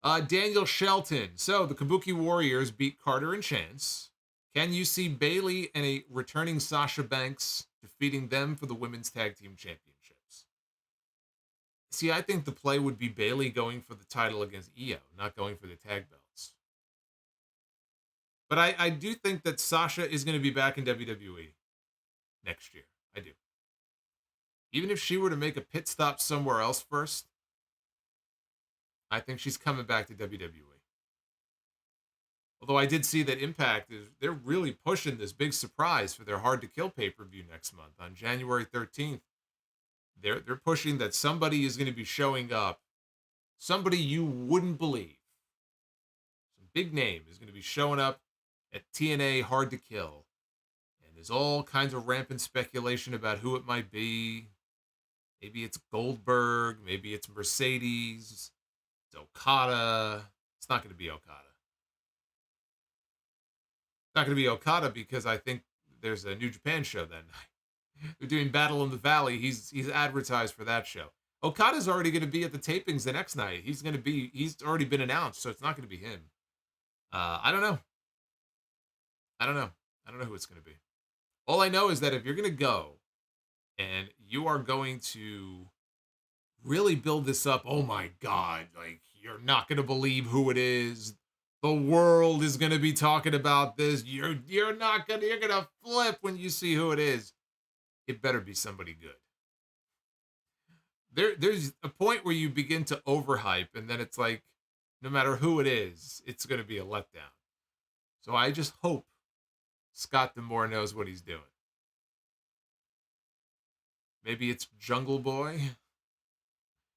that. Daniel Shelton. So the Kabuki Warriors beat Carter and Chance. Can you see Bayley and a returning Sasha Banks defeating them for the Women's Tag Team Championships? See, I think the play would be Bayley going for the title against Io, not going for the tag belts. But I do think that Sasha is going to be back in WWE next year. I do. Even if she were to make a pit stop somewhere else first, I think she's coming back to WWE. Although I did see that Impact they're really pushing this big surprise for their Hard to Kill pay-per-view next month on January 13th. They're pushing that somebody is going to be showing up. Somebody you wouldn't believe. Some big name is going to be showing up at TNA Hard to Kill. And there's all kinds of rampant speculation about who it might be. Maybe it's Goldberg. Maybe it's Mercedes. It's Okada. It's not going to be Okada. Not going to be Okada because I think there's a New Japan show that night. They're doing Battle in the Valley. He's advertised for that show. Okada's already going to be at the tapings the next night. He's already been announced, so it's not going to be him. I don't know. I don't know who it's going to be. All I know is that if you're going to go and you are going to really build this up, oh my God, like you're not going to believe who it is. The world is going to be talking about this. You're going to flip when you see who it is. It better be somebody good. There's a point where you begin to overhype, and then it's like, no matter who it is, it's going to be a letdown. So I just hope Scott D'Amore knows what he's doing. Maybe it's Jungle Boy,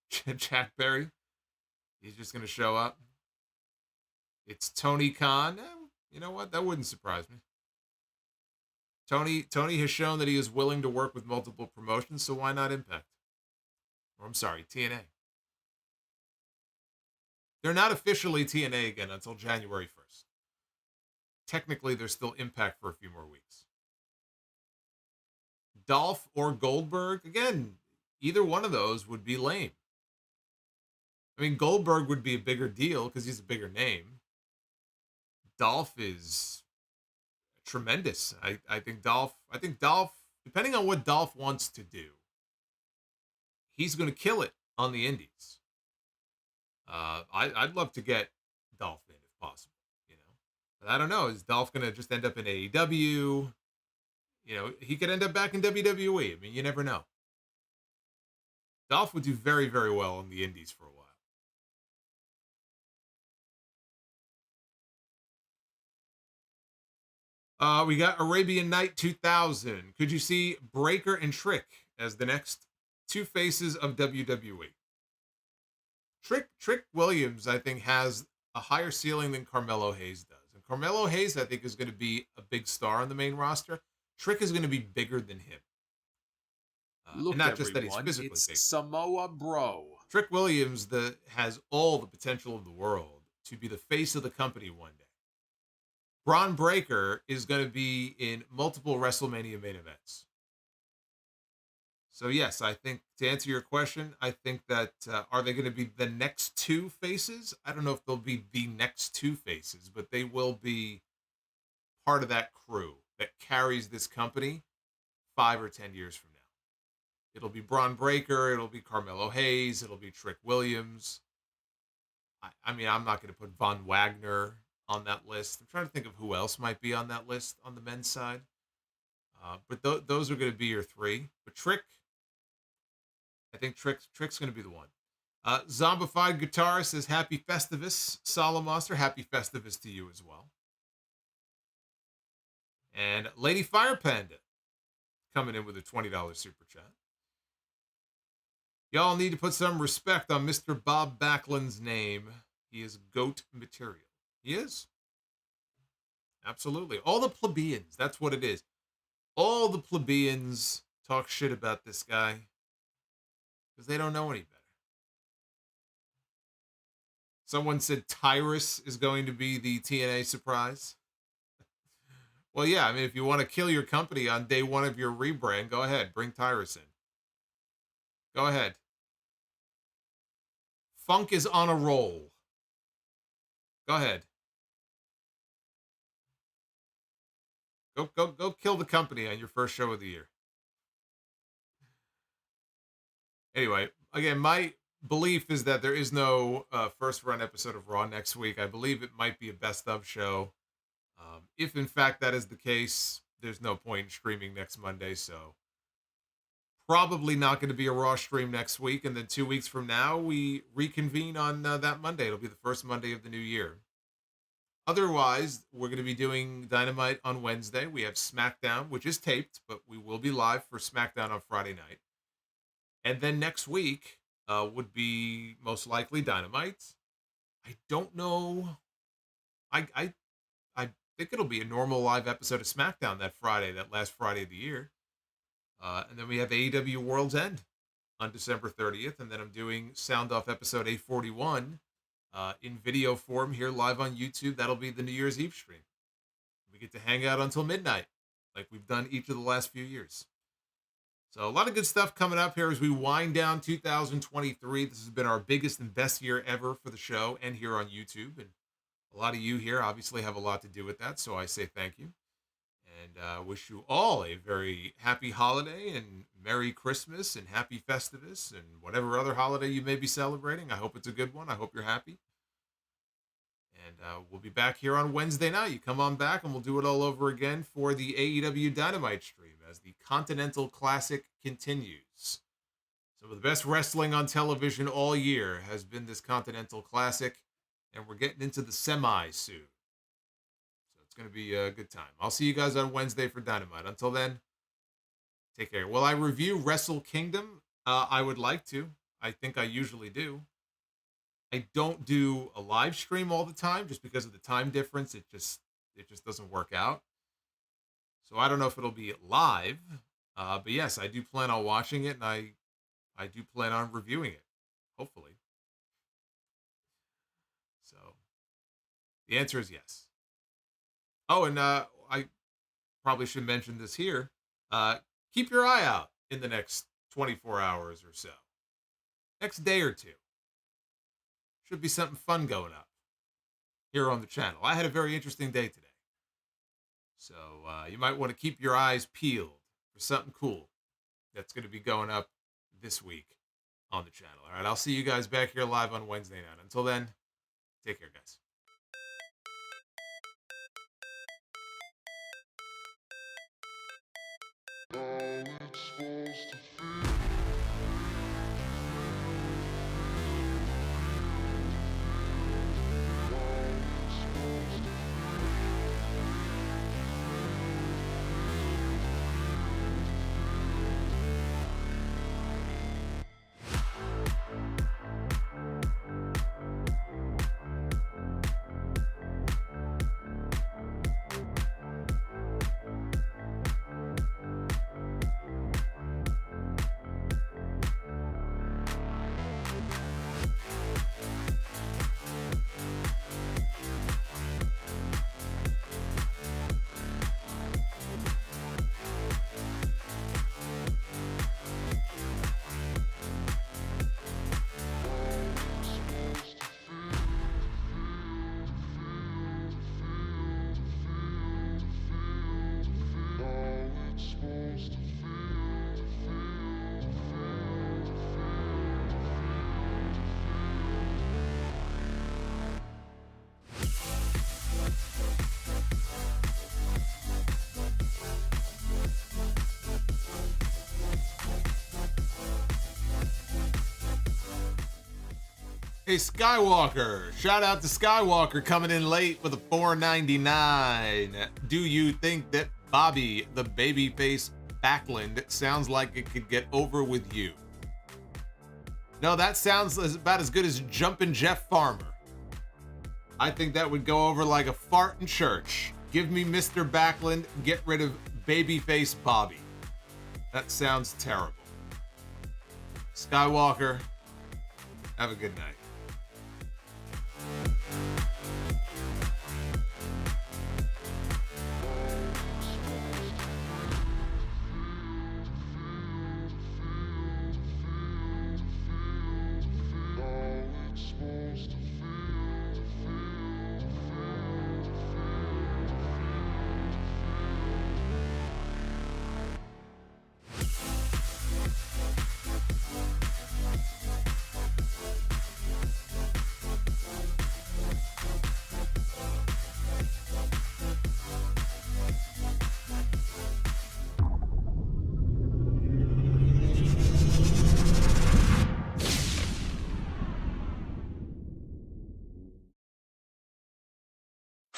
Jack Berry. He's just going to show up. It's Tony Khan. You know what? That wouldn't surprise me. Tony has shown that he is willing to work with multiple promotions, so why not Impact? Or I'm sorry, TNA. They're not officially TNA again until January 1st. Technically, they're still Impact for a few more weeks. Dolph or Goldberg, again, either one of those would be lame. I mean, Goldberg would be a bigger deal because he's a bigger name. Dolph is tremendous. I think Dolph, depending on what Dolph wants to do, he's going to kill it on the indies. I'd love to get Dolph in if possible, you know. But I don't know. Is Dolph going to just end up in AEW? You know, he could end up back in WWE. I mean, you never know. Dolph would do very, very well on the indies for a while. We got Arabian Night 2000. Could you see Breaker and Trick as the next two faces of WWE? Trick Williams, I think, has a higher ceiling than Carmelo Hayes does. And Carmelo Hayes, I think, is going to be a big star on the main roster. Trick is going to be bigger than him. Look, and not everyone, just that he's physically it's big. Samoa Bro. Trick Williams has all the potential of the world to be the face of the company one day. Braun Breaker is going to be in multiple WrestleMania main events. So yes, I think to answer your question, I think that are they going to be the next two faces? I don't know if they'll be the next two faces, but they will be part of that crew that carries this company 5 or 10 years from now. It'll be Braun Breaker, it'll be Carmelo Hayes, it'll be Trick Williams. I mean, I'm not going to put Von Wagner on that list. I'm trying to think of who else might be on that list on the men's side. But those are going to be your three. But Trick, I think Trick's going to be the one. Zombified Guitar says, Happy Festivus. Solomonster, Happy Festivus to you as well. And Lady Fire Panda coming in with a $20 super chat. Y'all need to put some respect on Mr. Bob Backlund's name. He is GOAT material. He is. Absolutely. All the plebeians, that's what it is. All the plebeians talk shit about this guy because they don't know any better. Someone said Tyrus is going to be the TNA surprise. Well, yeah, I mean, if you want to kill your company on day one of your rebrand, go ahead. Bring Tyrus in. Go ahead. Funk is on a roll. Go ahead. Go kill the company on your first show of the year. Anyway, again, my belief is that there is no first run episode of Raw next week. I believe it might be a best of show. If in fact that is the case, there's no point in streaming next Monday, so probably not going to be a Raw stream next week. And then 2 weeks from now, we reconvene on that Monday. It'll be the first Monday of the new year. Otherwise, we're going to be doing Dynamite on Wednesday. We have SmackDown, which is taped, but we will be live for SmackDown on Friday night. And then next week would be most likely Dynamite. I don't know. I think it'll be a normal live episode of SmackDown that Friday, that last Friday of the year. And then we have AEW World's End on December 30th. And then I'm doing Sound Off episode 841 in video form here live on YouTube. That'll be the New Year's Eve stream. We get to hang out until midnight like we've done each of the last few years. So a lot of good stuff coming up here as we wind down 2023. This has been our biggest and best year ever for the show and here on YouTube. And a lot of you here obviously have a lot to do with that. So I say thank you. And wish you all a very happy holiday and Merry Christmas and Happy Festivus and whatever other holiday you may be celebrating. I hope it's a good one. I hope you're happy. And we'll be back here on Wednesday night. You come on back and we'll do it all over again for the AEW Dynamite stream as the Continental Classic continues. Some of the best wrestling on television all year has been this Continental Classic, and we're getting into the semi soon. Going to be a good time. I'll see you guys on Wednesday for Dynamite. Until then, take care. Will I review Wrestle Kingdom? I would like to. I think I usually do. I don't do a live stream all the time just because of the time difference. It just doesn't work out. So I don't know if it'll be live. But yes, I do plan on watching it, and I do plan on reviewing it. Hopefully. So the answer is yes. Oh, and I probably should mention this here. Keep your eye out in the next 24 hours or so. Next day or two. Should be something fun going up here on the channel. I had a very interesting day today. So you might want to keep your eyes peeled for something cool that's going to be going up this week on the channel. All right, I'll see you guys back here live on Wednesday night. Until then, take care, guys. Hey, Skywalker. Shout out to Skywalker coming in late with a $4.99. Do you think that Bobby, the babyface Backlund, sounds like it could get over with you? No, that sounds about as good as Jumpin' Jeff Farmer. I think that would go over like a fart in church. Give me Mr. Backlund, get rid of babyface Bobby. That sounds terrible. Skywalker, have a good night.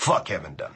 Fuck Kevin Dunn.